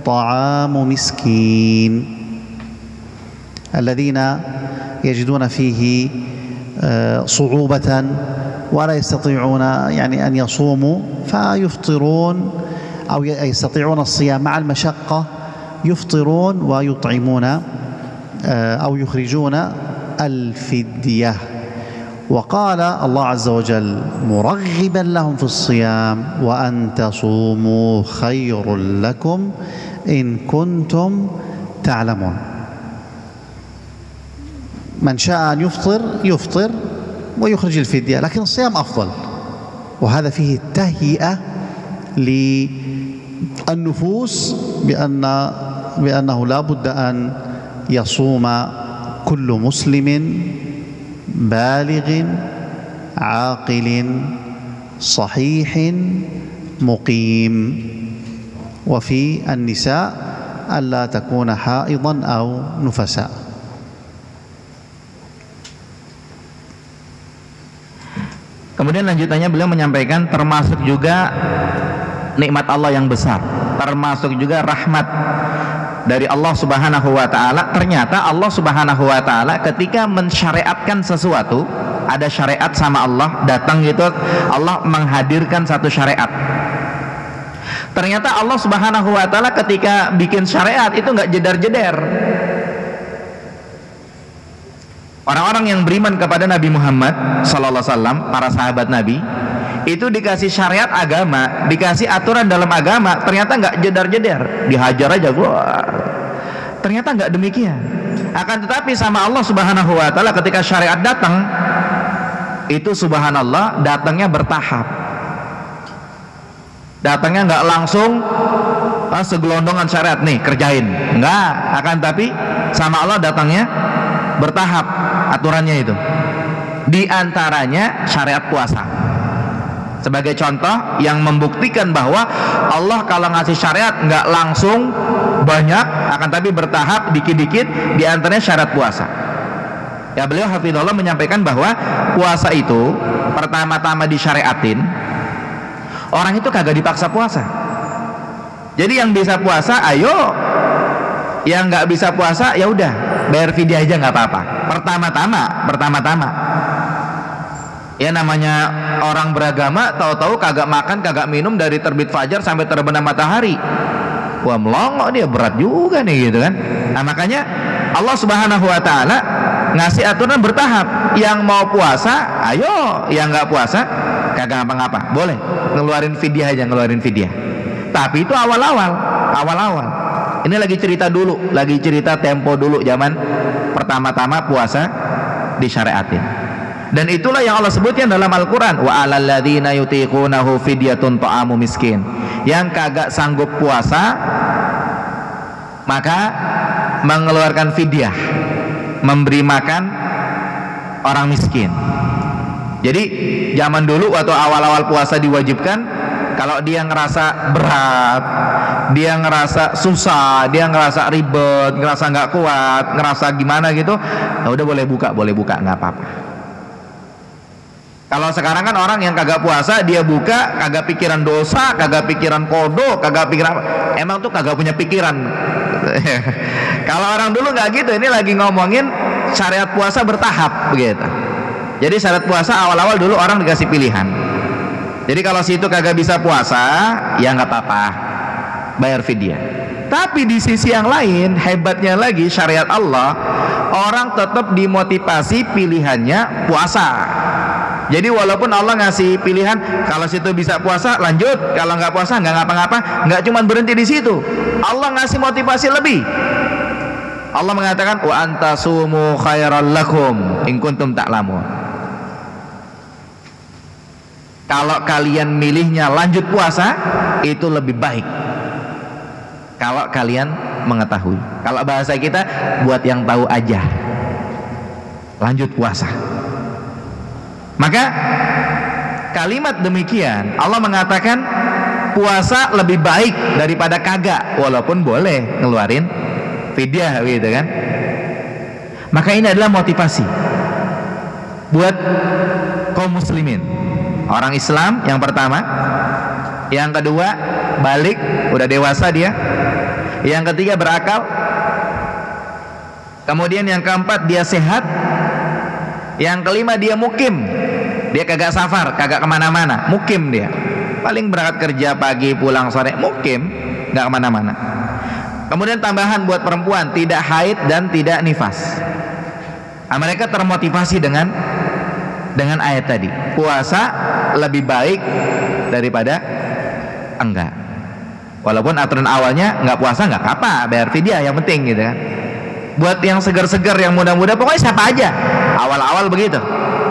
طعام مسكين. الذين يجدون فيه صعوبة ولا يستطيعون يعني أن يصوموا فيفطرون، أو يستطيعون الصيام مع المشقة يفطرون ويطعمون أو يخرجون الفدية. وقال الله عز وجل مرغبا لهم في الصيام: وأن تصوموا خير لكم إن كنتم تعلمون. من شاء أن يفطر ويخرج الفدية، لكن الصيام أفضل، وهذا فيه التهيئة للنفوس بأنه لا بد أن يصوم كل مسلم بالغ عاقل صحيح مقيم، وفي النساء ألا تكون حائضا أو نفساء. Kemudian lanjutannya beliau menyampaikan termasuk juga nikmat Allah yang besar, termasuk juga rahmat dari Allah Subhanahu wa taala. Ternyata Allah Subhanahu wa taala ketika mensyariatkan sesuatu, ada syariat sama Allah datang gitu, Allah menghadirkan satu syariat. Ternyata Allah Subhanahu wa taala ketika bikin syariat itu enggak jedar-jeder. Orang-orang yang beriman kepada Nabi Muhammad sallallahu alaihi wasallam, para sahabat Nabi, itu dikasih syariat agama, dikasih aturan dalam agama, ternyata nggak jedar-jeder, dihajar aja keluar. Ternyata nggak demikian. Akan tetapi sama Allah Subhanahu wa taala ketika syariat datang, itu subhanallah datangnya bertahap. Datangnya nggak langsung segelondongan syariat nih kerjain, nggak. Akan tapi sama Allah datangnya bertahap aturannya itu. Di antaranya syariat puasa. Sebagai contoh yang membuktikan bahwa Allah kalau ngasih syariat nggak langsung banyak, akan tapi bertahap dikit-dikit. Di antaranya syariat puasa. Ya, beliau hafizahullah menyampaikan bahwa puasa itu pertama-tama disyariatin, orang itu kagak dipaksa puasa. Jadi yang bisa puasa ayo, yang nggak bisa puasa ya udah bayar fidyah aja nggak apa-apa. Pertama-tama ya namanya orang beragama, tahu-tahu kagak makan kagak minum dari terbit fajar sampai terbenam matahari, wah melongo dia, berat juga nih gitu kan. Nah makanya Allah Subhanahu wa taala ngasih aturan bertahap. Yang mau puasa ayo, yang nggak puasa kagak ngapa-ngapa, boleh ngeluarin fidyah aja, ngeluarin fidyah. Tapi itu awal-awal. Ini lagi cerita dulu, lagi cerita tempo dulu zaman pertama-tama puasa disyariatin. Dan itulah yang Allah sebutkan dalam Al-Quran, wa 'alal ladzina yutiqunahu fidyatun ta'amu miskin. Yang kagak sanggup puasa maka mengeluarkan fidyah, memberi makan orang miskin. Jadi zaman dulu waktu awal-awal puasa diwajibkan, kalau dia ngerasa berat, dia ngerasa susah, dia ngerasa ribet, ngerasa nggak kuat, ngerasa gimana gitu, nah udah boleh buka, nggak apa-apa. Kalau sekarang kan orang yang kagak puasa dia buka, kagak pikiran dosa, kagak pikiran kodok, kagak pikiran apa, emang tuh kagak punya pikiran. Kalau orang dulu nggak gitu. Ini lagi ngomongin syariat puasa bertahap begitu. Jadi syariat puasa awal-awal dulu orang dikasih pilihan. Jadi kalau situ kagak bisa puasa, ya nggak apa-apa, bayar fidyah. Tapi di sisi yang lain, hebatnya lagi syariat Allah, orang tetap dimotivasi pilihannya puasa. Jadi walaupun Allah ngasih pilihan, kalau situ bisa puasa lanjut, kalau nggak puasa nggak ngapa-ngapa, nggak cuma berhenti di situ. Allah ngasih motivasi lebih. Allah mengatakan wa antasumu khairal lakum in kuntum ta'lamun. Kalau kalian milihnya lanjut puasa, itu lebih baik. kalau kalian mengetahui. Kalau bahasa kita, buat yang tahu aja, lanjut puasa. Maka kalimat demikian Allah mengatakan puasa lebih baik daripada kagak, walaupun boleh ngeluarin fidyah gitu kan. Maka ini adalah motivasi buat kaum muslimin, orang Islam yang pertama, yang kedua balik, udah dewasa dia, yang ketiga berakal, kemudian yang keempat dia sehat, yang kelima dia mukim, dia kagak safar, kagak kemana-mana, mukim dia, paling berangkat kerja pagi pulang sore, mukim, nggak kemana-mana. Kemudian tambahan buat perempuan, tidak haid dan tidak nifas. Nah, mereka termotivasi dengan ayat tadi, puasa lebih baik daripada enggak. Walaupun aturan awalnya nggak puasa nggak apa, bayar fidyah yang penting gitu kan. Buat yang segar-segar, yang muda-muda, pokoknya siapa aja, awal-awal begitu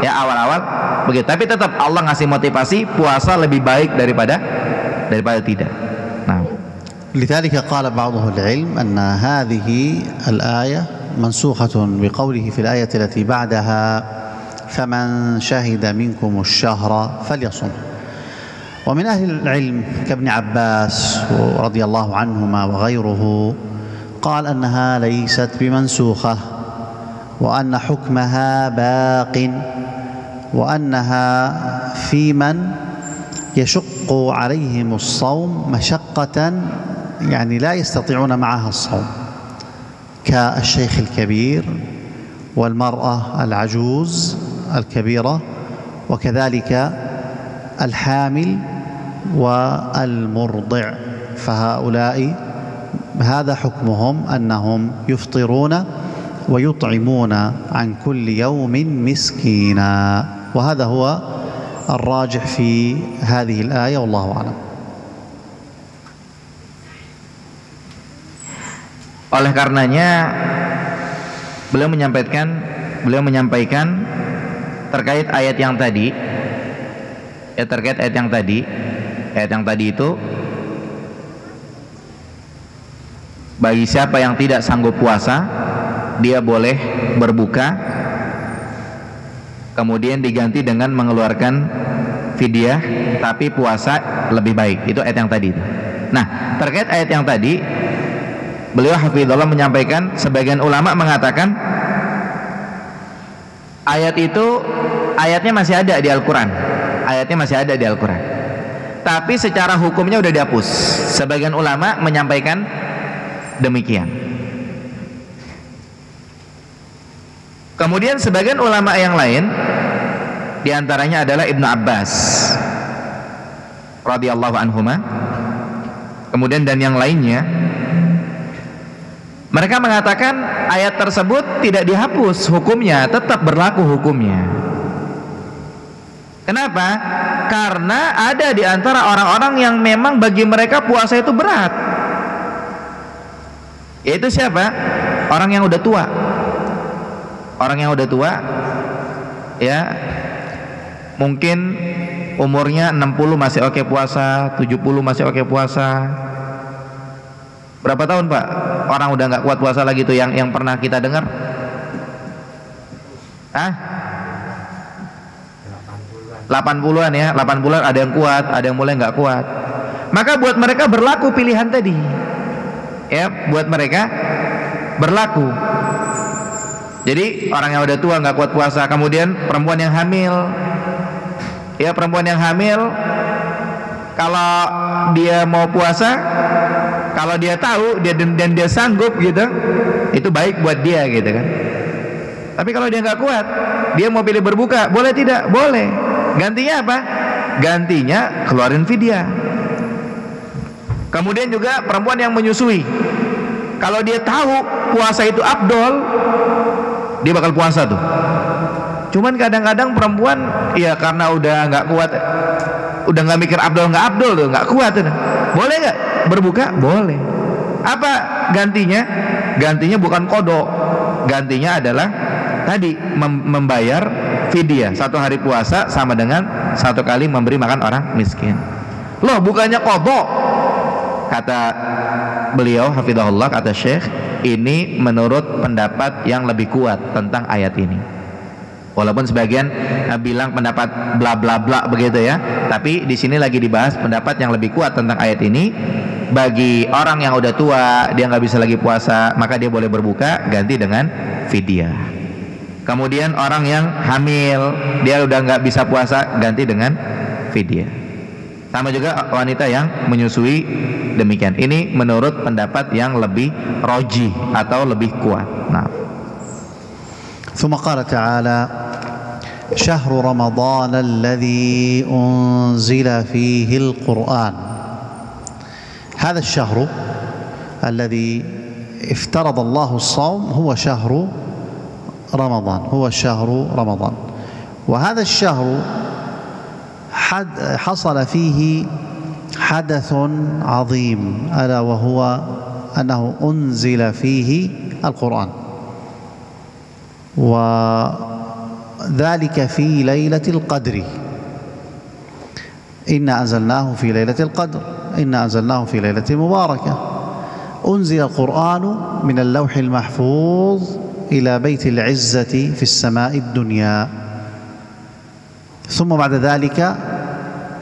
ya, awal-awal begitu. Tapi tetap Allah ngasih motivasi puasa lebih baik daripada tidak. Nah, لذلك قال بعض أهل العلم أن هذه الآية منسوخة بقوله في الآية التي بعدها فمن شهد منكم الشهر فليصم. ومن أهل العلم كابن عباس رضي الله عنهما وغيره قال أنها ليست بمنسوخة، وأن حكمها باق، وأنها في من يشق عليهم الصوم مشقة يعني لا يستطيعون معها الصوم، كالشيخ الكبير والمرأة العجوز الكبيرة، وكذلك الحامل والمرضع، فهؤلاء هذا حكمهم أنهم يفطرون ويطعمون عن كل يوم مسكينا، وهذا هو الراجح في هذه الآية والله أعلم. oleh karenanya beliau menyampaikan terkait ayat yang tadi, ayat yang tadi itu, bagi siapa yang tidak sanggup puasa, dia boleh berbuka, kemudian diganti dengan mengeluarkan fidyah, tapi puasa lebih baik. Itu ayat yang tadi. Nah, terkait ayat yang tadi, beliau hafizallah menyampaikan, sebagian ulama mengatakan ayatnya masih ada di Al-Quran, tapi secara hukumnya udah dihapus. Sebagian ulama menyampaikan demikian. Kemudian sebagian ulama yang lain, diantaranya adalah Ibnu Abbas radhiyallahu anhuma, kemudian dan yang lainnya, mereka mengatakan ayat tersebut tidak dihapus hukumnya, tetap berlaku hukumnya. Kenapa? Karena ada di antara orang-orang yang memang bagi mereka puasa itu berat. Yaitu siapa? Orang yang udah tua. Orang yang udah tua, ya, mungkin umurnya 60 masih oke puasa, 70 masih oke puasa. Berapa tahun Pak orang udah nggak kuat puasa lagi tuh yang pernah kita dengar? 80-an ya, 80-an ada yang kuat, ada yang mulai nggak kuat. Maka buat mereka berlaku pilihan tadi, ya, buat mereka berlaku. Jadi orang yang udah tua nggak kuat puasa, kemudian perempuan yang hamil, ya, perempuan yang hamil, kalau dia mau puasa, kalau dia tahu dan dia sanggup gitu, itu baik buat dia gitu kan. Tapi kalau dia nggak kuat, dia mau pilih berbuka, boleh tidak? Boleh. Gantinya apa? Gantinya keluarin fidyah. Kemudian juga perempuan yang menyusui, kalau dia tahu puasa itu afdol, dia bakal puasa tuh. Cuman kadang-kadang perempuan, ya karena udah nggak kuat, udah nggak mikir afdol nggak afdol tuh, nggak kuat tuh. Boleh nggak berbuka? Boleh. Apa gantinya? Gantinya bukan qada, gantinya adalah tadi membayar fidyah. 1 hari puasa sama dengan 1 kali memberi makan orang miskin. Loh, bukannya qada, kata beliau hafizahullah, kata Syekh, ini menurut pendapat yang lebih kuat tentang ayat ini. Walaupun sebagian bilang pendapat bla bla bla begitu ya, tapi di sini lagi dibahas pendapat yang lebih kuat tentang ayat ini. Bagi orang yang udah tua, dia nggak bisa lagi puasa, maka dia boleh berbuka ganti dengan fidyah. Kemudian orang yang hamil, dia udah nggak bisa puasa, ganti dengan fidyah. Sama juga wanita yang menyusui, demikian. Ini menurut pendapat yang lebih rojih atau lebih kuat. Nah. ثم قال تعالى: شهر رمضان الذي أنزل فيه القرآن. هذا الشهر الذي افترض الله الصوم هو شهر رمضان، هو شهر رمضان. وهذا الشهر حصل فيه حدث عظيم، ألا وهو أنه أنزل فيه القرآن، وذلك في ليلة القدر. إنا أنزلناه في ليلة القدر، إنا أنزلناه في ليلة مباركة. أنزل القرآن من اللوح المحفوظ إلى بيت العزة في السماء الدنيا، ثم بعد ذلك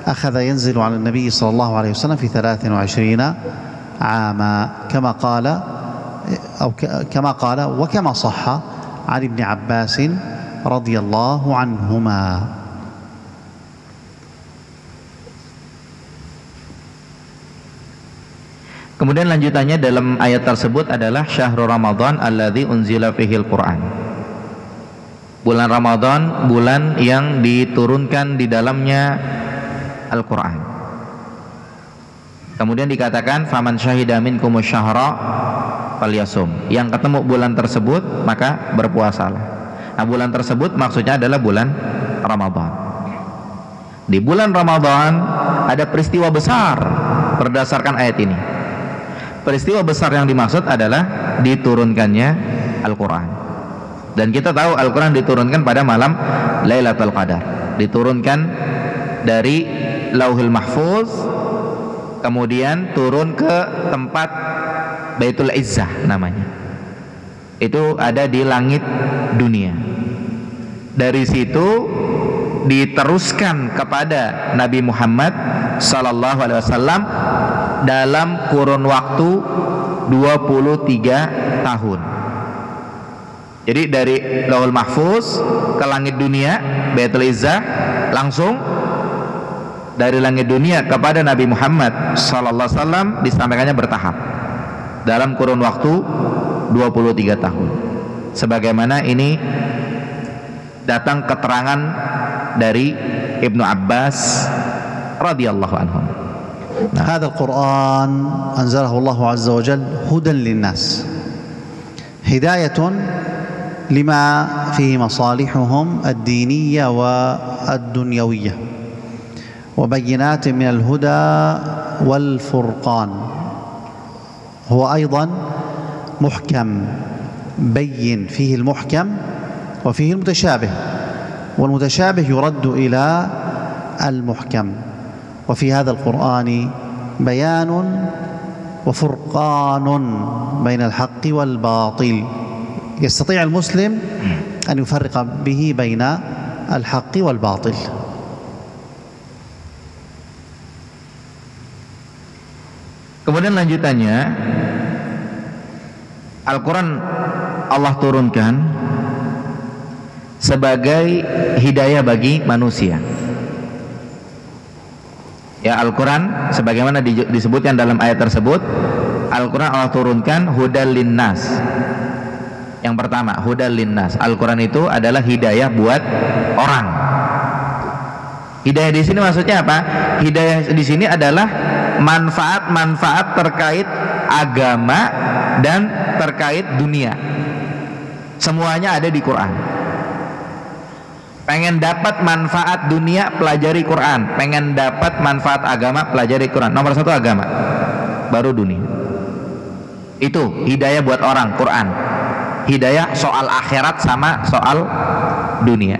أخذ ينزل على النبي صلى الله عليه وسلم في 23 عاما، كما قال وكما صح عن ابن عباس رضي الله عنهما. Kemudian lanjutannya dalam ayat tersebut adalah syahrul Ramadan alladzi unzila fihil Qur'an. Bulan Ramadan, bulan yang diturunkan di dalamnya Al-Qur'an. Kemudian dikatakan faman syahida minkumus syahra falyasum. Yang ketemu bulan tersebut maka berpuasalah. Nah, bulan tersebut maksudnya adalah bulan Ramadan. Di bulan Ramadan ada peristiwa besar berdasarkan ayat ini. Peristiwa besar yang dimaksud adalah diturunkannya Al-Quran. Dan kita tahu Al-Quran diturunkan pada malam Lailatul Qadar. Diturunkan dari Lauhul Mahfuz, kemudian turun ke tempat Baitul Izzah namanya. Itu ada di langit dunia. Dari situ diteruskan kepada Nabi Muhammad sallallahu alaihi wasallam dalam kurun waktu 23 tahun. Jadi dari Lauhul Mahfuz ke langit dunia Baitul Izzah, langsung dari langit dunia kepada Nabi Muhammad sallallahu alaihi wasallam disampaikannya bertahap dalam kurun waktu 23 tahun. Sebagaimana ini datang keterangan dari Ibnu Abbas radhiyallahu anhu. هذا القرآن أنزله الله عز وجل هدى للناس، هداية لما فيه مصالحهم الدينية والدنيوية، وبينات من الهدى والفرقان. هو أيضا محكم، بين فيه المحكم وفيه المتشابه، والمتشابه يرد إلى المحكم. وفي هذا القرآن بيان وفرقان بين الحق والباطل، يستطيع المسلم أن يفرق به بين الحق والباطل. Kemudian lanjutannya, Al-Quran Allah turunkan sebagai hidayah bagi manusia. Ya, Al-Quran sebagaimana disebutkan dalam ayat tersebut, Al-Quran Allah turunkan hudal linnas. Yang pertama, hudal linnas. Al-Quran itu adalah hidayah buat orang. Hidayah di sini maksudnya apa? Hidayah di sini adalah manfaat-manfaat terkait agama dan terkait dunia. Semuanya ada di Quran. Pengen dapat manfaat dunia, pelajari Quran. Pengen dapat manfaat agama, pelajari Quran. Nomor satu agama, baru dunia. Itu hidayah buat orang, Quran. Hidayah soal akhirat sama soal dunia,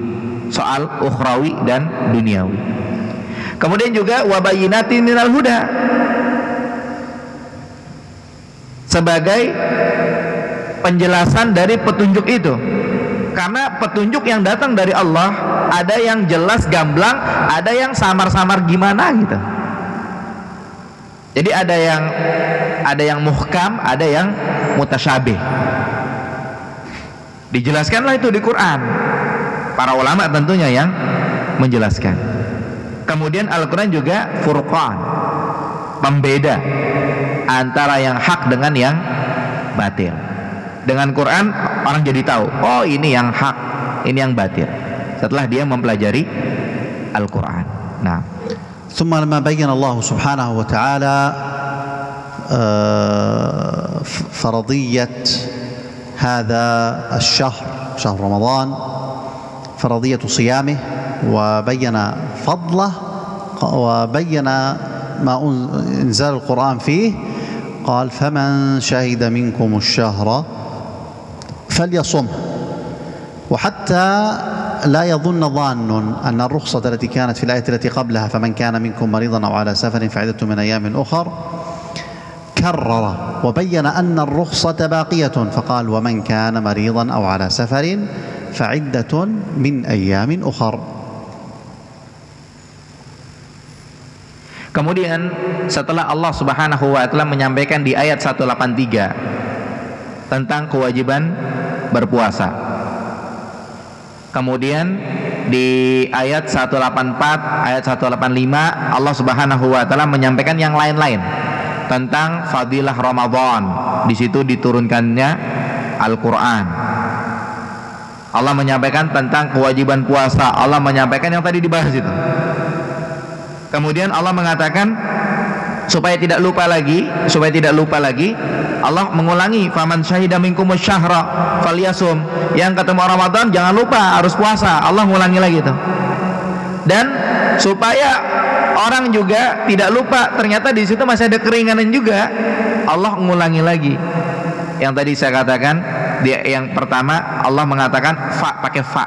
soal ukhrawi dan duniawi. Kemudian juga wabayinatin minal huda. sebagai penjelasan dari petunjuk itu. Karena petunjuk yang datang dari Allah ada yang jelas gamblang, ada yang samar-samar gimana gitu. Jadi ada yang muhkam, ada yang mutasyabih. Dijelaskanlah itu di Quran. Para ulama tentunya yang menjelaskan. Kemudian Al-Quran juga furqan, pembeda antara yang hak dengan yang batil. Dengan Quran orang jadi tahu, oh ini yang hak, ini yang batil, setelah dia mempelajari Al-Quran. Nah, ثم لما بين الله سبحانه وتعالى فرضية هذا الشهر، شهر رمضان، فرضية صيامه، وبين فضله، وبين ما إنزال القرآن فيه، قال فمن شهد منكم الشهر فليصمه. وحتى لا يظن ظان أن الرخصة التي كانت في الآية التي قبلها فمن كان منكم مريضا أو على سفر فعدة من أيام أخر، كرر وبين أن الرخصة باقية فقال ومن كان مريضا أو على سفر فعدة من أيام أخر. Kemudian setelah Allah Subhanahu wa taala menyampaikan di ayat 183 tentang kewajiban berpuasa. Kemudian di ayat 184, ayat 185 Allah Subhanahu wa taala menyampaikan yang lain-lain tentang fadilah Ramadan. Di situ diturunkannya Al-Qur'an. Allah menyampaikan tentang kewajiban puasa. Allah menyampaikan yang tadi dibahas itu. Kemudian Allah mengatakan supaya tidak lupa lagi, Allah mengulangi faman syahida minkumus syahra falyasum. Yang ketemu Ramadan jangan lupa harus puasa. Allah mengulangi lagi itu. Dan supaya orang juga tidak lupa, ternyata di situ masih ada keringanan juga. Allah mengulangi lagi. Yang tadi saya katakan, yang pertama Allah mengatakan pakai fa.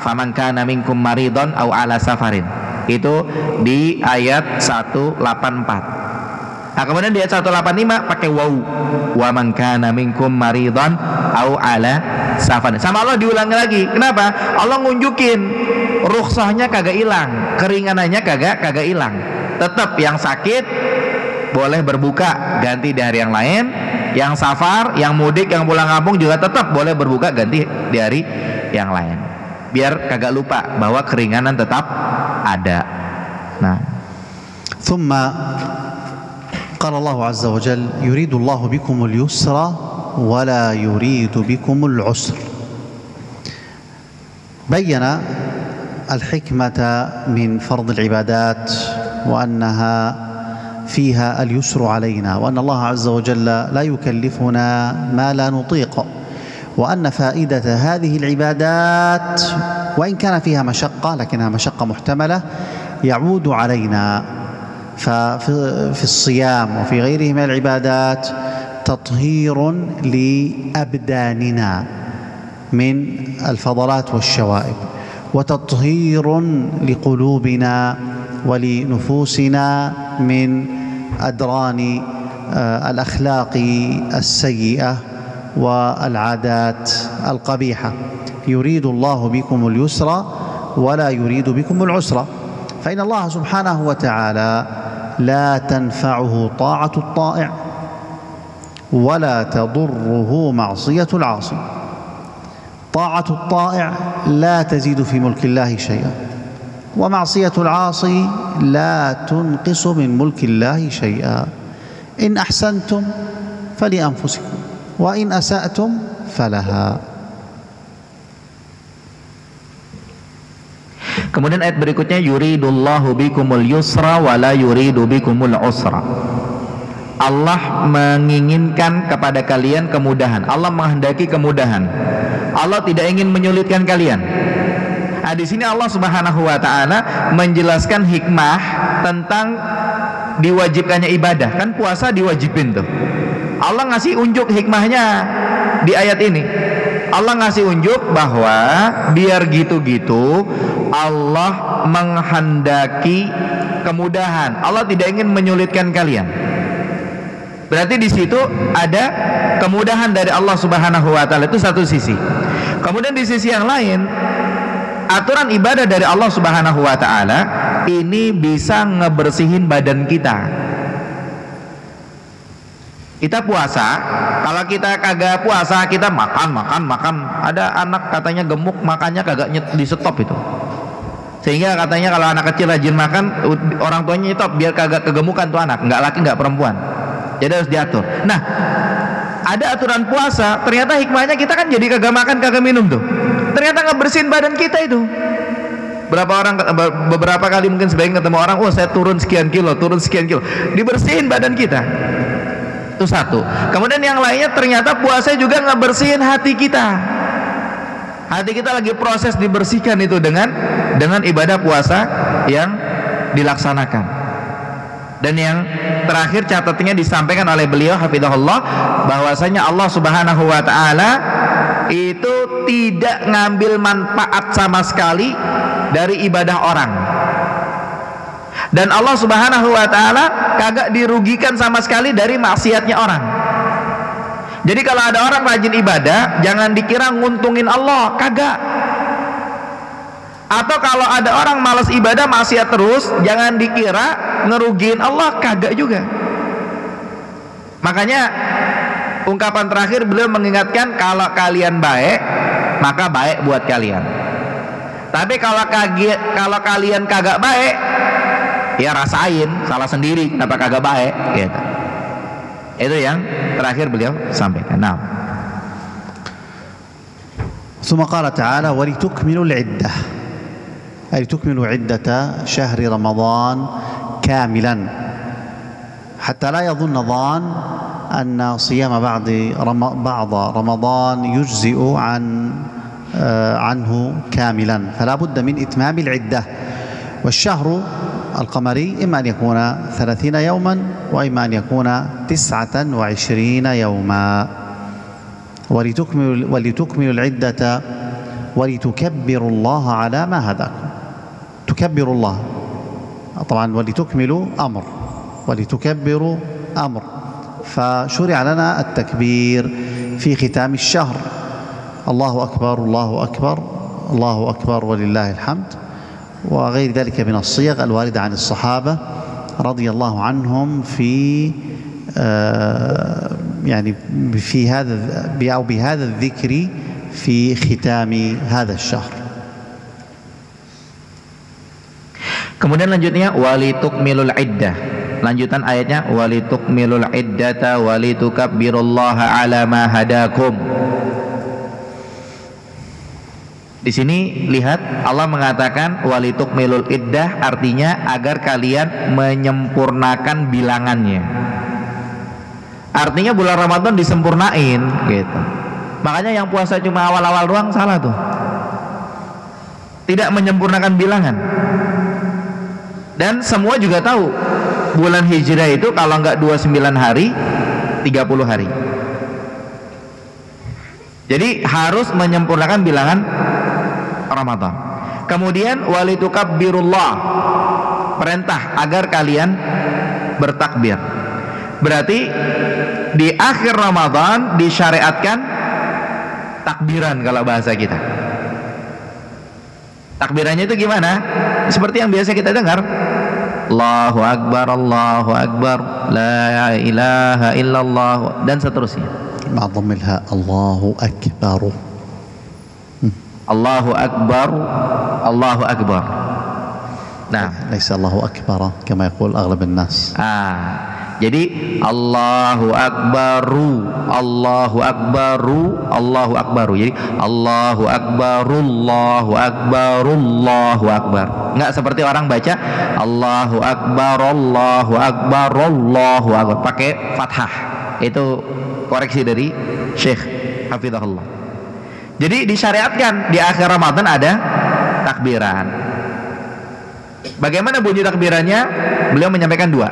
Faman kana minkum maridon au ala safarin. Itu di ayat 184. Nah, kemudian di ayat 185 pakai wau. Wa man kana minkum maridhan au ala safar. Sama Allah diulangi lagi. Kenapa? Allah ngunjukin rukhsahnya kagak hilang, keringanannya kagak hilang. Tetap yang sakit boleh berbuka ganti di hari yang lain. Yang safar, yang mudik, yang pulang kampung juga tetap boleh berbuka ganti di hari yang lain. Biar kagak lupa bahwa keringanan tetap ada. Nah, ثم قال الله عز وجل يريد الله بكم اليسر ولا يريد بكم العسر. بين الحكمة من فرض العبادات وأنها فيها اليسر علينا، وأن الله عز وجل لا يكلفنا ما لا نطيق، وأن فائدة هذه العبادات وإن كان فيها مشقة لكنها مشقة محتملة يعود علينا. ففي الصيام وفي غيره من العبادات تطهير لأبداننا من الفضلات والشوائب، وتطهير لقلوبنا ولنفوسنا من أدران الأخلاق السيئة والعادات القبيحة. يريد الله بكم اليسر ولا يريد بكم العسر، فإن الله سبحانه وتعالى لا تنفعه طاعة الطائع ولا تضره معصية العاصي. طاعة الطائع لا تزيد في ملك الله شيئا، ومعصية العاصي لا تنقص من ملك الله شيئا. إن أحسنتم فلأنفسكم وإن أسأتم فلها. Kemudian ayat berikutnya yuridullahu bikumul yusra wa la yuridu bikumul usra. Allah menginginkan kepada kalian kemudahan. Allah menghendaki kemudahan. Allah tidak ingin menyulitkan kalian. Nah, di sini Allah Subhanahu wa taala menjelaskan hikmah tentang diwajibkannya ibadah. Kan puasa diwajibin tuh. Allah ngasih unjuk hikmahnya di ayat ini. Allah ngasih unjuk bahwa biar gitu-gitu Allah menghendaki kemudahan. Allah tidak ingin menyulitkan kalian. Berarti di situ ada kemudahan dari Allah Subhanahu wa taala, itu satu sisi. Kemudian di sisi yang lain, aturan ibadah dari Allah Subhanahu wa taala ini bisa ngebersihin badan kita. Kita puasa, kalau kita kagak puasa kita makan. Ada anak katanya gemuk, makannya kagak di stop itu. Sehingga katanya kalau anak kecil rajin makan, orang tuanya stop biar kagak kegemukan tuh anak, nggak laki nggak perempuan. Jadi harus diatur. Nah, ada aturan puasa, ternyata hikmahnya kita kan jadi kagak makan, kagak minum tuh. Ternyata ngebersihin badan kita itu. Beberapa kali mungkin sebaiknya ketemu orang, oh saya turun sekian kilo, dibersihin badan kita. Itu satu. Kemudian yang lainnya ternyata puasa juga ngebersihin hati kita. Hati kita lagi proses dibersihkan itu dengan ibadah puasa yang dilaksanakan. Dan yang terakhir catatannya disampaikan oleh beliau hafizahullah, bahwasanya Allah Subhanahu wa taala itu tidak ngambil manfaat sama sekali dari ibadah orang. Dan Allah Subhanahu wa taala kagak dirugikan sama sekali dari maksiatnya orang. Jadi kalau ada orang rajin ibadah, jangan dikira nguntungin Allah, kagak. Atau kalau ada orang malas ibadah, maksiat terus, jangan dikira ngerugiin Allah, kagak juga. Makanya ungkapan terakhir beliau mengingatkan, kalau kalian baik, maka baik buat kalian. Tapi kalau kalian kagak baik, ya rasain, salah sendiri kenapa kagak baik gitu. Itu yang terakhir beliau sampaikan. Nah, ثم قال تعالى ولتكملوا العدة أي تكملوا عدة شهر رمضان كاملا حتى لا يظن ظان أن صيام بعض رمضان يجزئ عنه كاملا، فلا بد من إتمام العدة. والشهر القمري إما أن يكون 30 يوما وإما أن يكون 29 يوما. ولتكملوا العدة ولتكبروا الله على ما هداكم. تكبروا الله طبعا، ولتكملوا أمر، ولتكبروا أمر، فشرع لنا التكبير في ختام الشهر. الله أكبر الله أكبر الله أكبر ولله الحمد، وغير ذلك من الصيغ الواردة عن الصحابة رضي الله عنهم في يعني في هذا أو بهذا الذكر في ختام هذا الشهر. Kemudian lanjutnya walitukmilul iddah. Lanjutan ayatnya walitukmilul iddata walitukabbirullaha ala ma hadakum. Di sini lihat Allah mengatakan walitukmilul iddah, artinya agar kalian menyempurnakan bilangannya. Artinya bulan Ramadan disempurnain gitu. Makanya yang puasa cuma awal-awal doang salah tuh. Tidak menyempurnakan bilangan. Dan semua juga tahu bulan Hijrah itu kalau enggak 29 hari 30 hari. Jadi harus menyempurnakan bilangan Ramadan. Kemudian walitukabbirullah, perintah agar kalian bertakbir. Berarti di akhir Ramadan disyariatkan takbiran kalau bahasa kita. Takbirannya itu gimana? Seperti yang biasa kita dengar, Allahu Akbar, Allahu Akbar, La ilaha illallah, dan seterusnya. Ma'dhammilha Allahu Akbar. Allahu Akbar, Allahu Akbar. Nah, laisa Allahu Akbar kama yaqul aghlab an-nas. Jadi Allahu Akbaru, Allahu Akbaru, Allahu Akbaru. Jadi Allahu Akbaru, Allahu Akbaru, Allahu Akbar. Enggak seperti orang baca Allahu Akbar, Allahu Akbar, Allahu Akbar pakai fathah. Itu koreksi dari Syekh Hafizahullah. Jadi disyariatkan di akhir Ramadan ada takbiran. Bagaimana bunyi takbirannya? Beliau menyampaikan dua.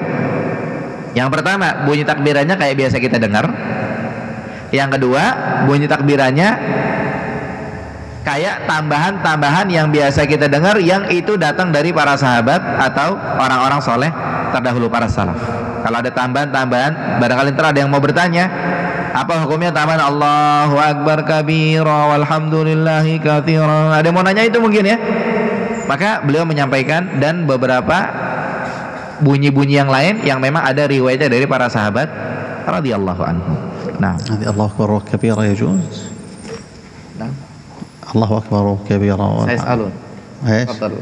Yang pertama, bunyi takbirannya kayak biasa kita dengar. Yang kedua, bunyi takbirannya kayak tambahan-tambahan yang biasa kita dengar, yang itu datang dari para sahabat atau orang-orang soleh terdahulu, para salaf. Kalau ada tambahan-tambahan, barangkali ntar ada yang mau bertanya, apa hukumnya tambahan Allahu Akbar kabira walhamdulillahi katsiran? Ada yang mau nanya itu mungkin ya? Maka beliau menyampaikan, dan beberapa bunyi-bunyi yang lain yang memang ada riwayatnya dari para sahabat radhiyallahu anhu. Nah, Allahu Akbar kabira يجوز. Nah. Allahu Akbar kabira. Saya salun. ايش؟ تفضل.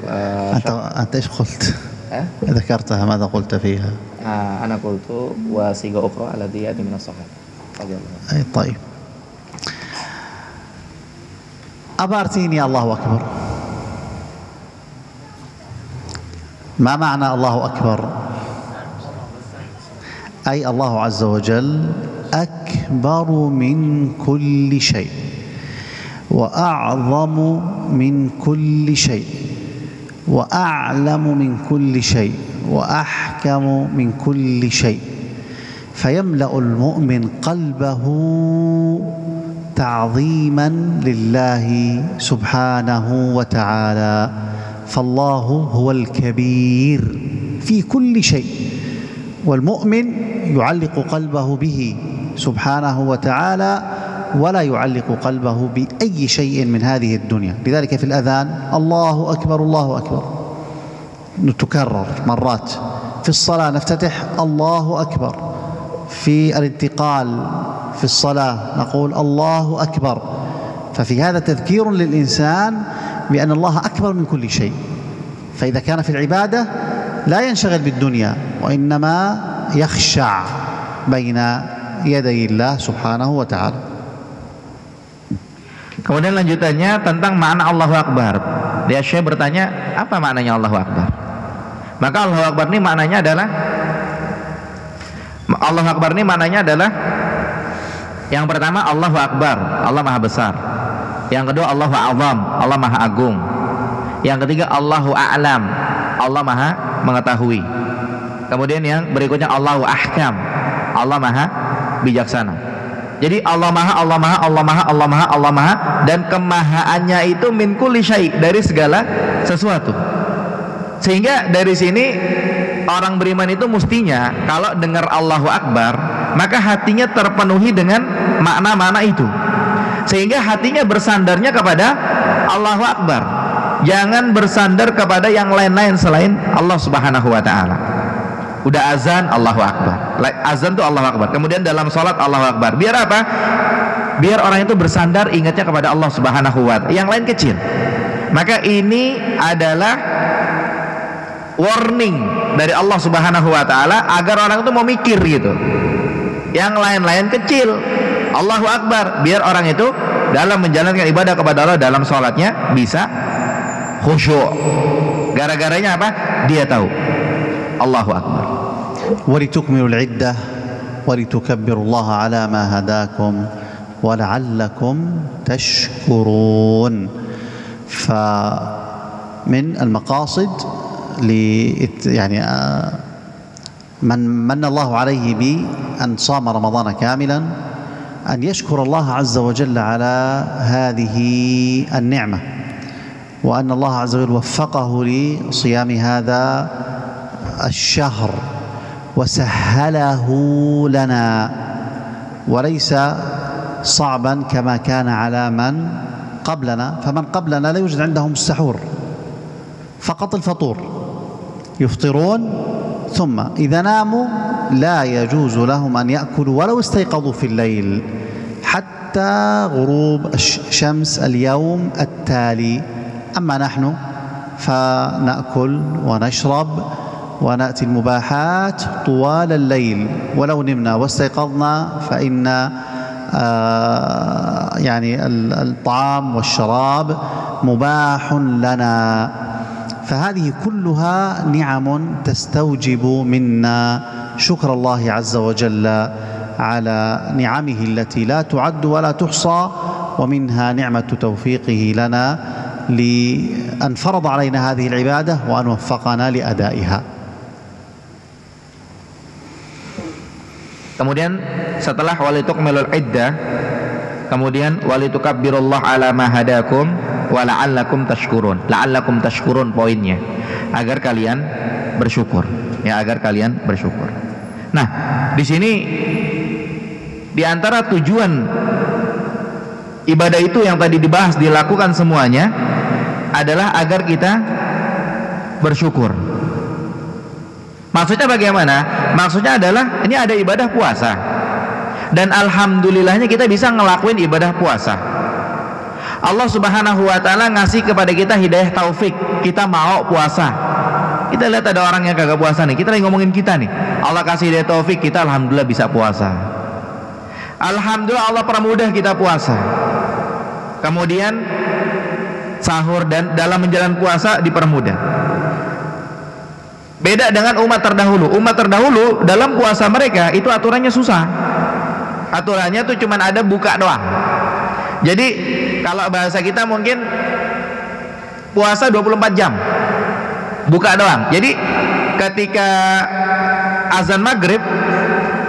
أنت إيش قلت؟ ذكرتها ماذا قلت فيها؟ أنا قلت وصيغة أخرى التي يأتي من الصحابة رضي الله عنهم. أي طيب. أبارتيني الله أكبر. ما معنى الله أكبر؟ أي الله عز وجل أكبر من كل شيء وأعظم من كل شيء وأعلم من كل شيء وأحكم من كل شيء، فيملأ المؤمن قلبه تعظيما لله سبحانه وتعالى، فالله هو الكبير في كل شيء، والمؤمن يعلق قلبه به سبحانه وتعالى ولا يعلق قلبه بأي شيء من هذه الدنيا. لذلك في الأذان الله أكبر الله أكبر تكرر مرات، في الصلاة نفتتح الله أكبر، في الانتقال في الصلاة نقول الله أكبر. ففي هذا تذكير للإنسان بأن الله أكبر من كل شيء، فإذا كان في العبادة لا ينشغل بالدنيا وإنما يخشع بين يدي الله سبحانه وتعالى. Kemudian lanjutannya tentang makna Allahu Akbar. Dia Syekh bertanya, apa maknanya Allahu Akbar? Maka Allahu Akbar ini maknanya adalah, Allahu Akbar ini maknanya adalah, yang pertama Allahu Akbar, Allah Maha Besar. Yang kedua Allahu Azam, Allah Maha Agung. Yang ketiga Allahu A'lam, Allah Maha Mengetahui. Kemudian yang berikutnya Allahu Ahkam, Allah Maha Bijaksana. Jadi Allah Maha, Allah Maha, Allah Maha, Allah Maha, Allah Maha, dan kemahaannya itu min kulli syai', dari segala sesuatu. Sehingga dari sini orang beriman itu mestinya kalau dengar Allahu Akbar, maka hatinya terpenuhi dengan makna-makna itu, sehingga hatinya bersandarnya kepada Allahu Akbar, jangan bersandar kepada yang lain-lain selain Allah Subhanahu wa ta'ala. Udah azan Allahu Akbar, azan tuh Allahu Akbar, kemudian dalam sholat Allahu Akbar. Biar apa? Biar orang itu bersandar ingatnya kepada Allah Subhanahu wa ta'ala, yang lain kecil. Maka ini adalah warning dari Allah Subhanahu wa ta'ala agar orang itu mau mikir gitu, yang lain-lain kecil. Allahu Akbar, biar orang itu dalam menjalankan ibadah kepada Allah dalam sholatnya bisa khusyuk. Gara-garanya apa? Dia tahu Allahu Akbar. ولتكملوا العدة ولتكبروا الله على ما هداكم ولعلكم تشكرون. فمن المقاصد يعني من من الله عليه بأن صام رمضان كاملا أن يشكر الله عز وجل على هذه النعمة، وأن الله عز وجل وفقه لصيام هذا الشهر وسهله لنا، وليس صعبا كما كان على من قبلنا. فمن قبلنا لا يوجد عندهم السحور، فقط الفطور، يفطرون ثم إذا ناموا لا يجوز لهم أن يأكلوا ولو استيقظوا في الليل حتى غروب شمس اليوم التالي. أما نحن فنأكل ونشرب ونأتي المباحات طوال الليل، ولو نمنا واستيقظنا فإن يعني الطعام والشراب مباح لنا. فهذه كلها نعم تستوجب منا شكر الله عز وجل على نعمه التي لا تعد ولا تحصى، ومنها نعمة توفيقه لنا لأن فرض علينا هذه العبادة وأن وفقنا لأدائها. Kemudian setelah walitukmilul iddah, kemudian walitukabbirullaha ala ma hadakum wa la'allakum tashkurun. La'allakum tashkurun poinnya, agar kalian bersyukur, ya, agar kalian bersyukur. Nah, di sini di antara tujuan ibadah itu yang tadi dibahas dilakukan semuanya adalah agar kita bersyukur. Maksudnya bagaimana? Maksudnya adalah ini ada ibadah puasa dan alhamdulillahnya kita bisa ngelakuin ibadah puasa. Allah Subhanahu wa ta'ala ngasih kepada kita hidayah taufik, kita mau puasa. Kita lihat ada orang yang kagak puasa nih, kita lagi ngomongin kita nih. Allah kasih hidayah taufik, kita alhamdulillah bisa puasa. Alhamdulillah Allah permudah kita puasa. Kemudian sahur dan dalam menjalankan puasa dipermudah. Beda dengan umat terdahulu. Umat terdahulu dalam puasa mereka itu aturannya susah. Aturannya tuh cuman ada buka doang. Jadi kalau bahasa kita mungkin puasa 24 jam buka doang. Jadi ketika azan maghrib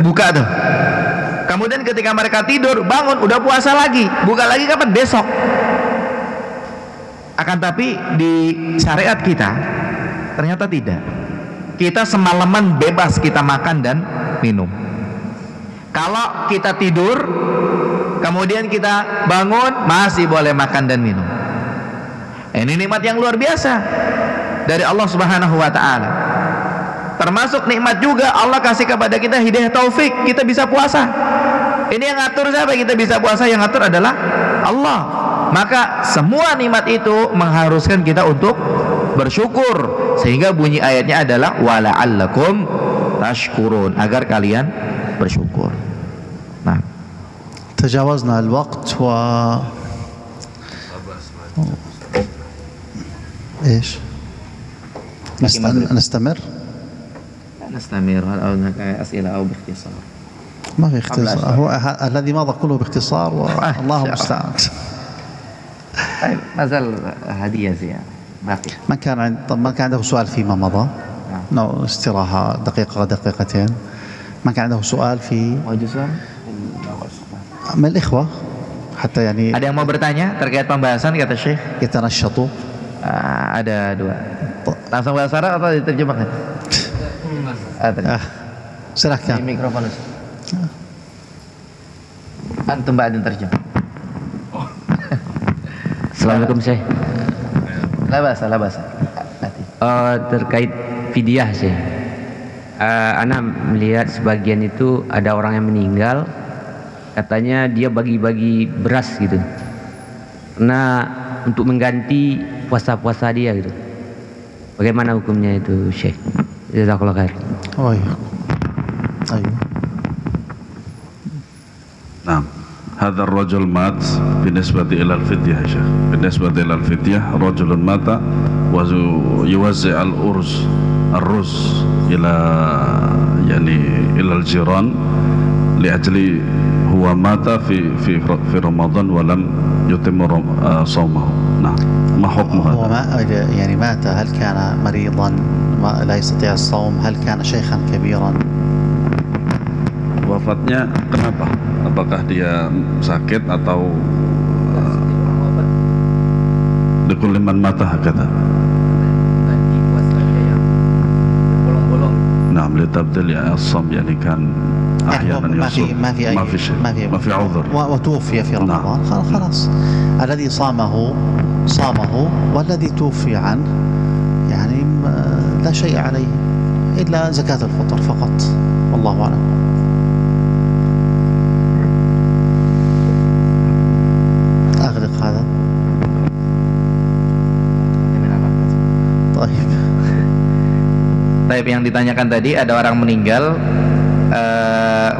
buka tuh, kemudian ketika mereka tidur bangun udah puasa lagi, buka lagi kapan? Besok. Akan tapi di syariat kita ternyata tidak. Kita semalaman bebas kita makan dan minum. Kalau kita tidur kemudian kita bangun masih boleh makan dan minum. Ini nikmat yang luar biasa dari Allah Subhanahu wa ta'ala. Termasuk nikmat juga Allah kasih kepada kita hidayah taufik, kita bisa puasa. Ini yang ngatur siapa kita bisa puasa? Yang ngatur adalah Allah. Maka semua nikmat itu mengharuskan kita untuk bersyukur. Sehingga bunyi ayatnya adalah wala'allakum tashkurun, agar kalian bersyukur. Nah, تجاوزنا الوقت ايش؟ نستمر؟ نستمر أو هناك أسئلة أو باختصار؟ ما في اختصار، هو الذي مضى كله باختصار والله المستعان. طيب ما زال هدية زيادة باقي. من كان عنده سؤال فيما مضى؟ نعم. استراحة دقيقة دقيقتين. من كان عنده سؤال في من الإخوة حتى يعني ada yang mau bertanya terkait pembahasan kata Syekh? يتنشطوا. Ada dua. Langsung bahasa Arab atau diterjemahkan? Silakan. Di mikrofon. Antum ba'din terjemah. Assalamualaikum Syekh. La bahasa. Terkait fidyah Syekh. Ana melihat sebagian itu ada orang yang meninggal, katanya dia bagi-bagi beras gitu. Karena untuk mengganti puasa-puasa dia gitu. Bagaimana hukumnya itu Syekh? Jazakallahu khair. Oh iya. Ayo. نعم هذا الرجل مات بالنسبة إلى الفدية يا شيخ. بالنسبة إلى الفدية رجل مات ويوزع الرز إلى إلى الجيران لأجل هو مات في رمضان ولم يتم صومه. نعم ما حكم هذا؟ هو مات، هل كان مريضا لا يستطيع الصوم؟ هل كان شيخا كبيرا؟ Wafatnya kenapa? Apakah dia sakit atau likulli man mata hakadha? نعم لتبدل الصوم كان أحيانا يصوم ما في عذر وتوفي في رمضان. خلاص الذي صامه والذي توفي عنه لا شيء عليه إلا زكاة الفطر فقط، والله أعلم. أغلق هذا. Taib yang ditanyakan tadi, ada orang meninggal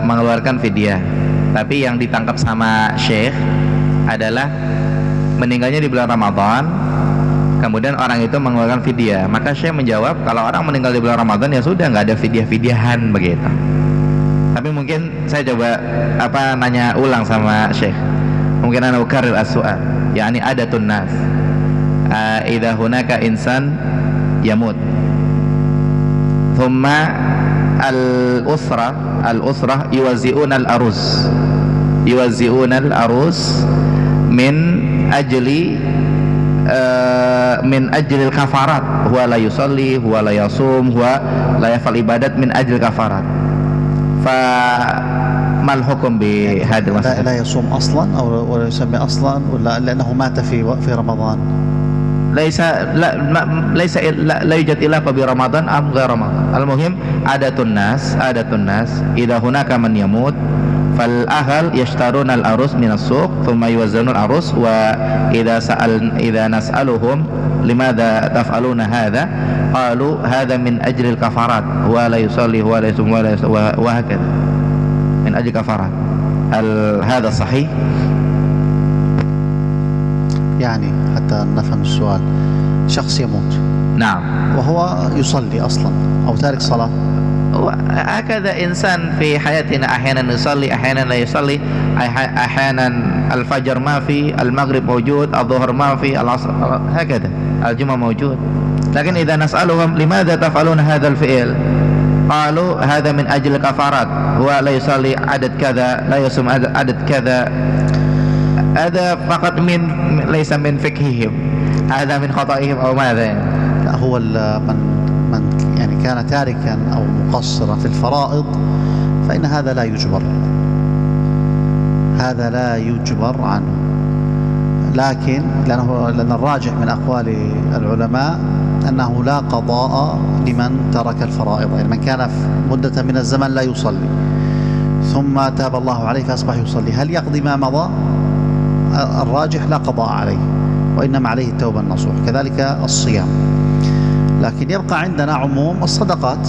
mengeluarkan fidyah, tapi yang ditangkap sama Syekh adalah meninggalnya di bulan Ramadan, kemudian orang itu mengeluarkan fidyah. Maka Syekh menjawab, kalau orang meninggal di bulan Ramadan ya sudah, nggak ada fidyah-fidyahan begitu. Tapi mungkin saya coba nanya ulang sama Syekh. Mungkin ana ukarrir as-su'al, yakni adatun nas idza hunaka insan yamut thumma al-usrah yuwazzi'una al-aruz min ajli al-kafarat. Huwa la yusalli, huwa la yasum, huwa la yaf'al ibadat min ajli al-kafarat. فما الحكم بهذا المسألة؟ لا يصوم أصلا ولا يسمي أصلا ولا لأنه مات في رمضان؟ لا يوجد إلا برمضان أم غير رمضان. المهم عادة الناس إذا هناك من يموت فالأهل يشترون الأرز من السوق ثم يوزنون الأرز، إذا نسألهم لماذا تفعلون هذا قالوا هذا من أجل الكفارات، هو لا يصلي ولا يصوم وهكذا من أجل كفارات. هل هذا صحيح؟ يعني حتى نفهم السؤال، شخص يموت نعم وهو يصلي أصلا أو تارك صلاة، هكذا إنسان في حياتنا أحيانا يصلي أحيانا لا يصلي، أحيانا الفجر ما في، المغرب موجود، الظهر ما في، العصر هكذا، الجمعة موجود. لكن إذا نسألهم لماذا تفعلون هذا الفعل قالوا هذا من أجل الكفارات، هو لا يصلي عدد كذا لا يصوم عدد كذا. هذا فقط ليس من فقههم، هذا من خطئهم أو ماذا يعني. لا، هو من يعني كان تاركا أو مقصرا في الفرائض فإن هذا لا يجبر، هذا لا يجبر عنه، لكن لأن الراجح من أقوال العلماء أنه لا قضاء لمن ترك الفرائض، يعني من كان في مدة من الزمن لا يصلي ثم تاب الله عليه فأصبح يصلي، هل يقضي ما مضى؟ الراجح لا قضاء عليه، وإنما عليه التوبة النصوح، كذلك الصيام. لكن يبقى عندنا عموم الصدقات،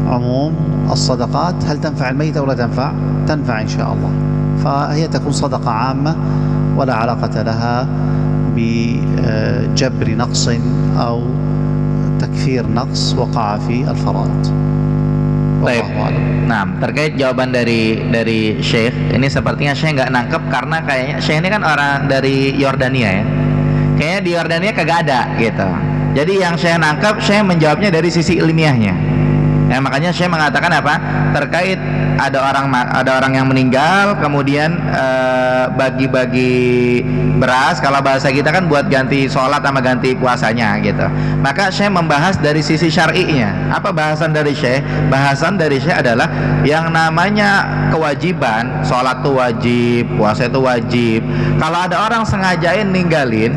عموم الصدقات هل تنفع الميت أو لا تنفع؟ تنفع إن شاء الله، فهي تكون صدقة عامة ولا علاقة لها بجبر نقص أو تكفير نقص وقع في الفرائض. Baik. Nah, terkait jawaban dari Syekh ini sepertinya Syekh nggak nangkep karena kayaknya Syekh ini kan orang dari Yordania ya. Kayaknya di Yordania kagak ada gitu. Jadi yang Syekh nangkep, Syekh menjawabnya dari sisi ilmiahnya. Ya, makanya Syekh mengatakan apa? Terkait ada orang yang meninggal kemudian bagi-bagi beras, kalau bahasa kita kan buat ganti sholat sama ganti puasanya gitu. Maka Syekh membahas dari sisi syar'inya. Apa bahasan dari Syekh? Bahasan dari Syekh adalah yang namanya kewajiban, sholat itu wajib, puasa itu wajib. Kalau ada orang sengajain ninggalin,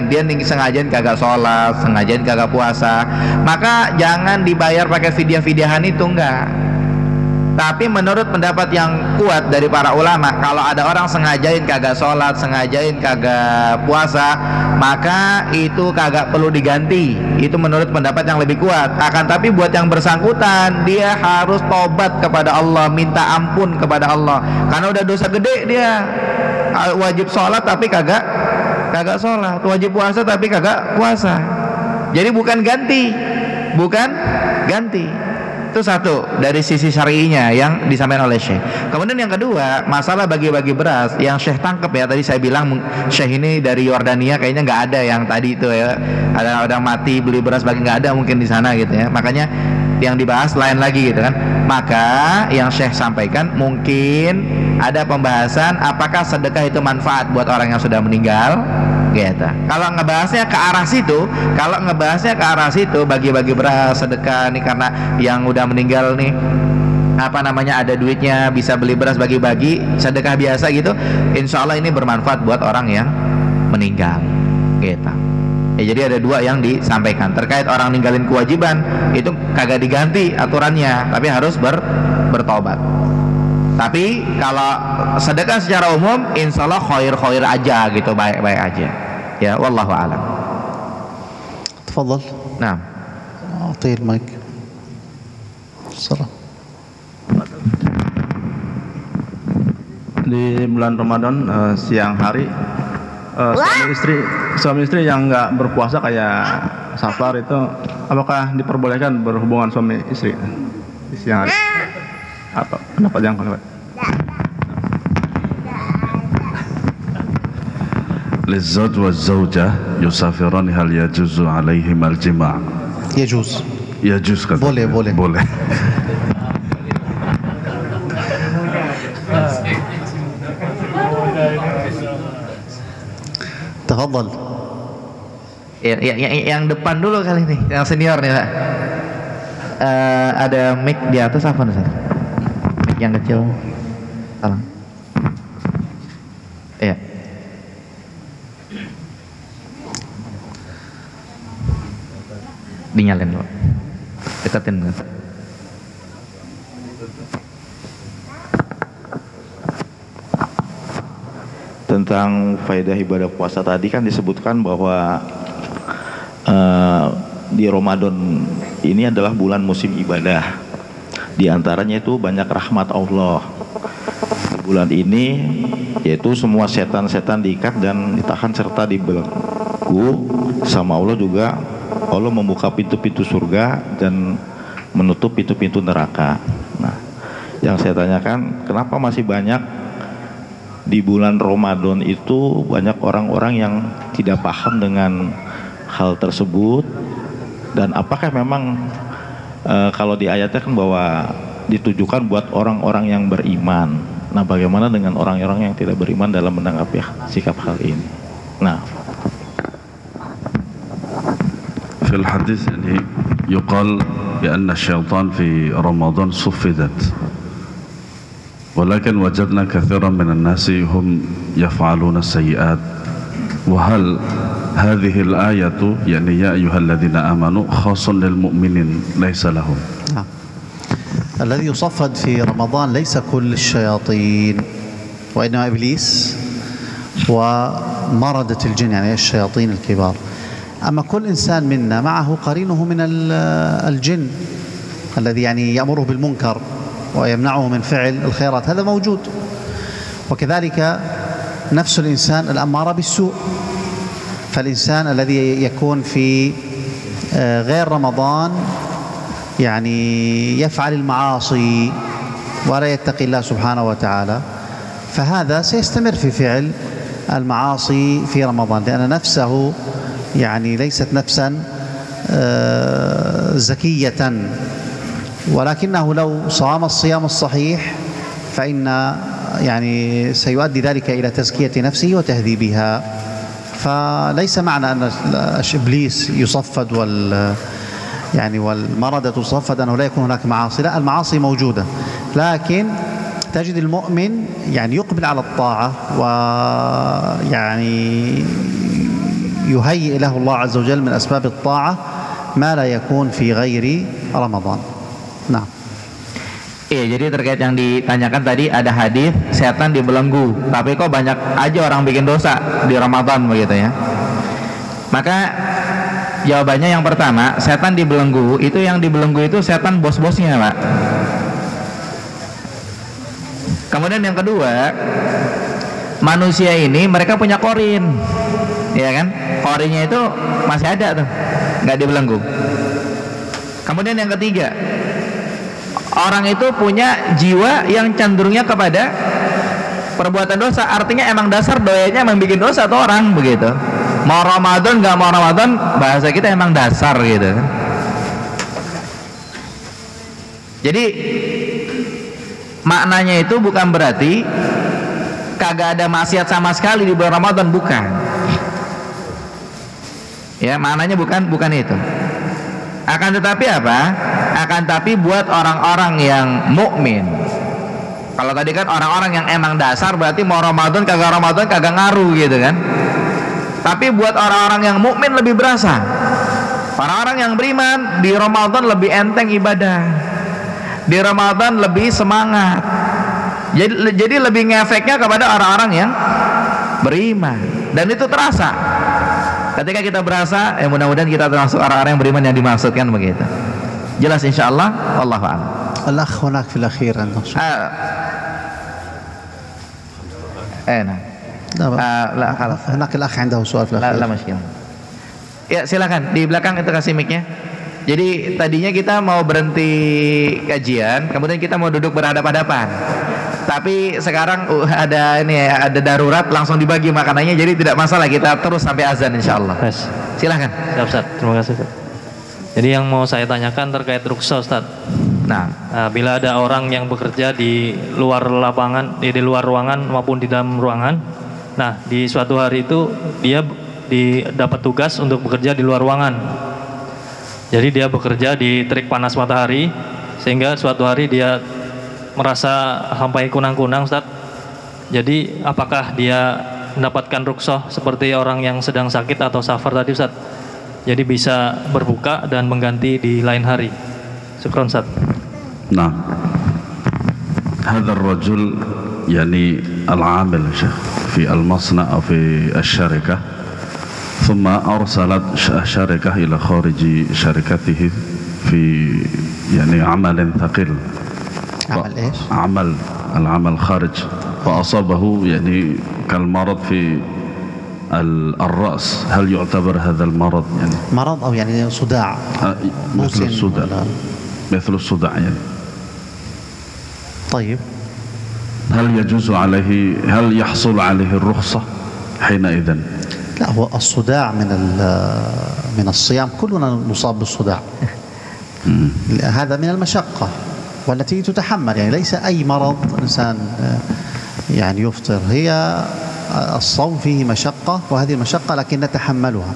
dia sengajain kagak sholat, sengajain kagak puasa, maka jangan dibayar pakai fidyah-fidyahan itu, enggak. Tapi menurut pendapat yang kuat dari para ulama, kalau ada orang sengajain kagak sholat, sengajain kagak puasa, maka itu kagak perlu diganti. Itu menurut pendapat yang lebih kuat. Akan tapi buat yang bersangkutan, dia harus tobat kepada Allah, minta ampun kepada Allah, karena udah dosa gede dia. Wajib sholat tapi kagak sholat, wajib puasa tapi kagak puasa. Jadi bukan ganti. Itu satu dari sisi syar'inya yang disampaikan oleh Syekh. Kemudian yang kedua, masalah bagi-bagi beras yang Syekh tangkep ya, tadi saya bilang Syekh ini dari Yordania, kayaknya nggak ada yang tadi itu ya, ada orang mati beli beras bagi, nggak ada mungkin di sana gitu ya. Makanya yang dibahas lain lagi gitu kan. Maka yang Syekh sampaikan mungkin ada pembahasan apakah sedekah itu manfaat buat orang yang sudah meninggal gitu. Kalau ngebahasnya ke arah situ, bagi-bagi beras sedekah nih karena yang udah meninggal nih ada duitnya bisa beli beras bagi-bagi sedekah biasa gitu, insya Allah ini bermanfaat buat orang yang meninggal gitu. Ya, jadi ada dua yang disampaikan terkait orang ninggalin kewajiban, itu kagak diganti aturannya, tapi harus bertobat. Tapi kalau sedekah secara umum, insya Allah khair aja gitu, baik-baik aja. Ya, wallahu a'lam. Tafadhal. Nah. Atil mic. Salam. Di bulan Ramadan siang hari suami istri yang nggak berpuasa kayak safar itu, apakah diperbolehkan berhubungan suami istri di siang hari? Apa pendapat yang kedua? للزوج والزوجة يسافران هل يجوز عليهما الجماع؟ يجوز kata. Boleh. Tafadhal. Yang depan dulu kali ini, yang senior nih Pak. Ada mic di atas apa nih? Mic yang kecil. Salah. Iya. Dinyalain dulu. Dekatin. Tentang faedah ibadah puasa tadi kan disebutkan bahwa di Ramadan ini adalah bulan musim ibadah. Di antaranya itu banyak rahmat Allah. Di bulan ini yaitu semua setan-setan diikat dan ditahan serta dibelenggu sama Allah juga. Allah membuka pintu-pintu surga dan menutup pintu-pintu neraka. Nah, yang saya tanyakan, kenapa masih banyak di bulan Ramadan itu banyak orang-orang yang tidak paham dengan hal tersebut, dan apakah memang kalau di ayatnya kan bahwa ditujukan buat orang-orang yang beriman. Nah, bagaimana dengan orang-orang yang tidak beriman dalam menanggapi sikap hal ini? Nah, في الحديث يعني يقال بأن الشيطان في رمضان صفدت، ولكن وجدنا كثيرا من الناس هم يفعلون السيئات. وهل هذه الآية يعني يا أيها الذين آمنوا خاص للمؤمنين ليس لهم؟ نعم. الذي يصفد في رمضان ليس كل الشياطين، وإنما إبليس ومردة الجن يعني الشياطين الكبار. أما كل إنسان منا معه قرينه من الجن الذي يعني يأمره بالمنكر ويمنعه من فعل الخيرات، هذا موجود. وكذلك نفس الإنسان الأمارة بالسوء. فالإنسان الذي يكون في غير رمضان يعني يفعل المعاصي ولا يتقي الله سبحانه وتعالى، فهذا سيستمر في فعل المعاصي في رمضان، لأن نفسه يعني ليست نفسا زكية، ولكنه لو صام الصيام الصحيح فإن يعني سيؤدي ذلك إلى تزكية نفسه وتهذيبها. فليس معنى أن إبليس يصفد يعني والمردة تصفد أنه لا يكون هناك معاصي، لا، المعاصي موجودة، لكن تجد المؤمن يعني يقبل على الطاعة ويعني يهيئ له الله عز وجل من أسباب الطاعة ما لا يكون في غير رمضان. Nah. Iya, jadi terkait yang ditanyakan tadi, ada hadis setan dibelenggu, tapi kok banyak aja orang bikin dosa di Ramadan begitu ya. Maka jawabannya yang pertama, setan dibelenggu itu, yang dibelenggu itu setan bos-bosnya, Pak. Kemudian yang kedua, manusia ini mereka punya korin, ya kan? Korinnya itu masih ada tuh, nggak dibelenggu. Kemudian yang ketiga, orang itu punya jiwa yang cenderungnya kepada perbuatan dosa. Artinya emang dasar doyanya emang bikin dosa tuh orang begitu. Mau Ramadan nggak mau Ramadan, bahasa kita emang dasar gitu. Jadi maknanya itu bukan berarti kagak ada maksiat sama sekali di bulan Ramadan, bukan. Ya, maknanya bukan itu. Akan tetapi apa? Akan tapi buat orang-orang yang mukmin. Kalau tadi kan orang-orang yang emang dasar, berarti mau Ramadan kagak ngaruh gitu kan. Tapi buat orang-orang yang mukmin lebih berasa. Orang-orang yang beriman di Ramadan lebih enteng ibadah. Di Ramadan lebih semangat. Jadi lebih ngefeknya kepada orang-orang yang beriman. Dan itu terasa. Ketika kita berasa, mudah-mudahan kita termasuk orang-orang yang beriman yang dimaksudkan begitu. Jelas insyaallah, wallahu a'lam. الأخ هناك في الأخير عنده سؤال. Nah. لا خلاص. هناك الأخ عنده سؤال في الأخير. لا مشكلة. Ya, silakan di belakang itu kasih mic-nya. Jadi tadinya kita mau berhenti kajian, kemudian kita mau duduk berhadapan-hadapan. Tapi sekarang ada darurat, langsung dibagi makanannya, jadi tidak masalah, kita terus sampai azan insyaallah. Yes. Silahkan. Siap, Ustaz. Terima kasih, Ustaz. Jadi yang mau saya tanyakan terkait rukhsah, Ustaz. Nah, bila ada orang yang bekerja di luar lapangan, di luar ruangan maupun di dalam ruangan. Nah, di suatu hari itu dia dapat tugas untuk bekerja di luar ruangan. Jadi dia bekerja di terik panas matahari sehingga suatu hari dia merasa sampai kunang-kunang, Ustaz. Jadi apakah dia mendapatkan rukhsah seperti orang yang sedang sakit atau safar tadi, Ustaz? Jadi bisa berbuka dan mengganti di lain hari. Syukran, Ustaz. Nah, هذا الرجل يعني العامل في المصنع أو في الشركة ثم أرسلت الشركة إلى خارج شركته في يعني عمل ثقيل. عمل إيش؟ العمل خارج، فأصابه يعني كالمرض في الرأس. هل يعتبر هذا المرض يعني مرض أو يعني صداع؟ مثل الصداع، مثل الصداع يعني. طيب، هل يجوز عليه، هل يحصل عليه الرخصة حينئذ؟ لا، هو الصداع من الصيام، كلنا نصاب بالصداع. هذا من المشقة والتي تتحمل، يعني ليس أي مرض الإنسان يعني يفطر، هي الصوم فيه مشقة وهذه المشقة لكن نتحملها.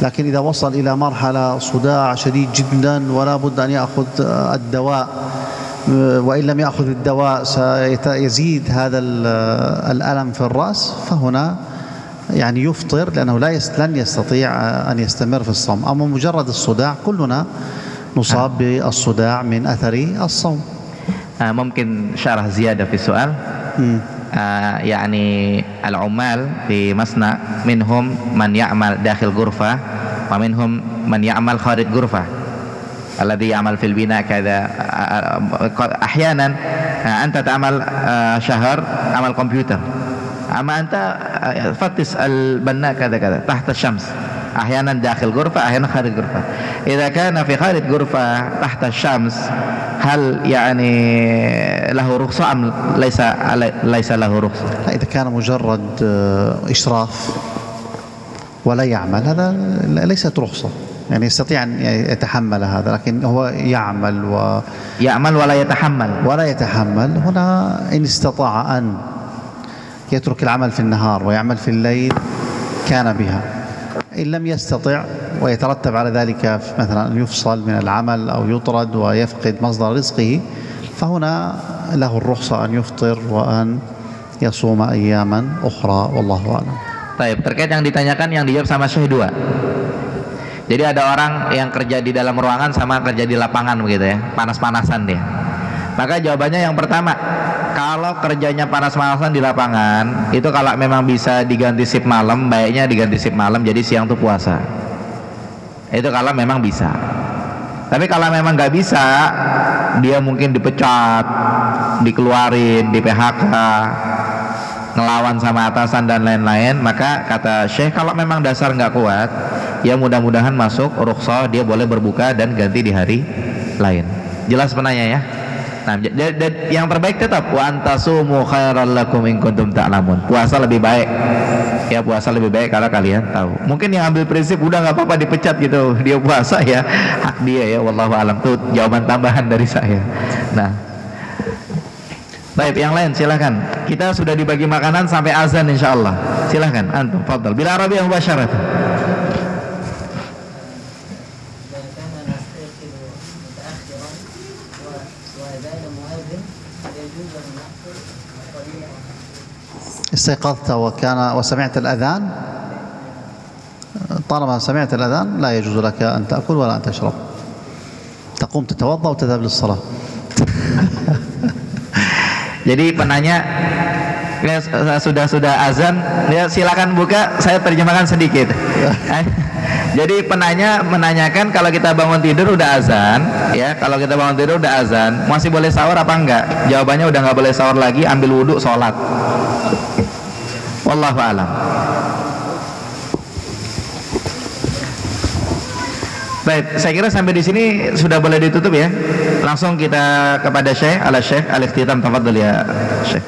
لكن إذا وصل إلى مرحلة صداع شديد جدا ولا بد أن يأخذ الدواء، وإن لم يأخذ الدواء سيزيد هذا الألم في الرأس، فهنا يعني يفطر لأنه لن يستطيع أن يستمر في الصوم. أما مجرد الصداع كلنا نصاب بالصداع من أثر الصوم. ممكن شرح زيادة في السؤال. يعني العمال في مصنع منهم من يعمل داخل غرفة ومنهم من يعمل خارج غرفة. الذي يعمل في البناء كذا، أحيانا أنت تعمل شهر عمل كمبيوتر، أما أنت فتش البناء كذا كذا تحت الشمس، أحيانا داخل غرفة أحيانا خارج غرفة. إذا كان في خارج غرفة تحت الشمس هل يعني له رخصة أم ليس له رخصة؟ لا، إذا كان مجرد إشراف ولا يعمل هذا ليست رخصة، يعني يستطيع أن يتحمل هذا، لكن هو يعمل ولا يتحمل. هنا إن استطاع أن يترك العمل في النهار ويعمل في الليل كان بها، إن لم يستطع ويترتب على ذلك مثلا أن يفصل من العمل أو يطرد ويفقد مصدر رزقه، فهنا له الرخصة أن يفطر وأن يصوم أياما أخرى، والله أعلم. Baik, terkait yang ditanyakan yang dijawab sama Syekh dua. Jadi ada orang yang kerja di dalam ruangan sama kerja di lapangan begitu ya, panas-panasan dia. Maka jawabannya yang pertama, kalau kerjanya panas-panasan di lapangan, itu kalau memang bisa diganti shift malam, baiknya diganti shift malam, jadi siang tuh puasa. Itu kalau memang bisa. Tapi kalau memang nggak bisa, dia mungkin dipecat, dikeluarin, di PHK, ngelawan sama atasan dan lain-lain, maka kata Syekh kalau memang dasar nggak kuat, ya mudah-mudahan masuk rukhsah, dia boleh berbuka dan ganti di hari lain. Jelas penanya ya? Nah, yang terbaik tetap wa antasumu khairal lakum in kuntum ta'lamun. Puasa lebih baik. Ya, puasa lebih baik kalau kalian tahu. Mungkin yang ambil prinsip udah nggak apa-apa dipecat gitu, dia puasa ya, hak dia ya, wallahu alam. Tuh jawaban tambahan dari saya. Nah, baik, yang lain silahkan. Kita sudah dibagi makanan sampai azan insyaallah. Silahkan antum, fadhal. Bila Arabiyyah mubasyaratan. استيقظت وسمعت الأذان، طالما سمعت الأذان لا يجوز لك أن تأكل ولا أن تشرب، تقوم تتوضأ وتذهب للصلاة. Jadi penanya ya, sudah azan, ya silakan buka, saya terjemahkan sedikit. Jadi penanya menanyakan kalau kita bangun tidur udah azan, ya kalau kita bangun tidur udah azan, masih boleh sahur apa enggak? Jawabannya udah nggak boleh sahur lagi, ambil wudhu, sholat. Wallahu a'lam. Baik, saya kira sampai di sini sudah boleh ditutup ya. Langsung kita kepada Syekh, Syekh al-Ikhtitam, tafadhal ya Syekh.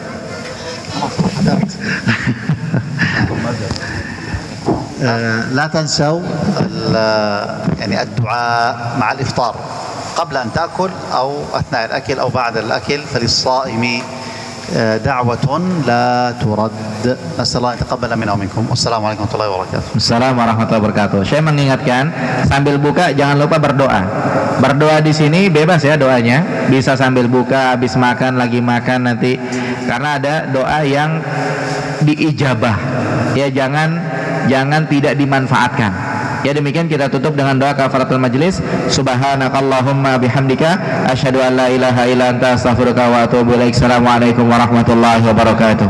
لا تنسوا يعني الدعاء مع الإفطار قبل أن تأكل أو أثناء الأكل أو بعد الأكل، فللصائم دعوة لا ترد. نسأل الله أن يتقبل منا ومنكم. والسلام عليكم ورحمة الله وبركاته. Assalamualaikum warahmatullahi wabarakatuh. Saya mengingatkan sambil buka jangan lupa berdoa. Berdoa di sini bebas ya doanya. Bisa sambil buka, habis makan, lagi makan nanti. Karena ada doa yang diijabah. Ya jangan tidak dimanfaatkan. Ya demikian kita tutup dengan doa kafaratul majlis. Subhanakallahumma bihamdika asyhadu an la ilaha illa anta astaghfiruka wa atubu ilaik. Assalamualaikum warahmatullahi wabarakatuh.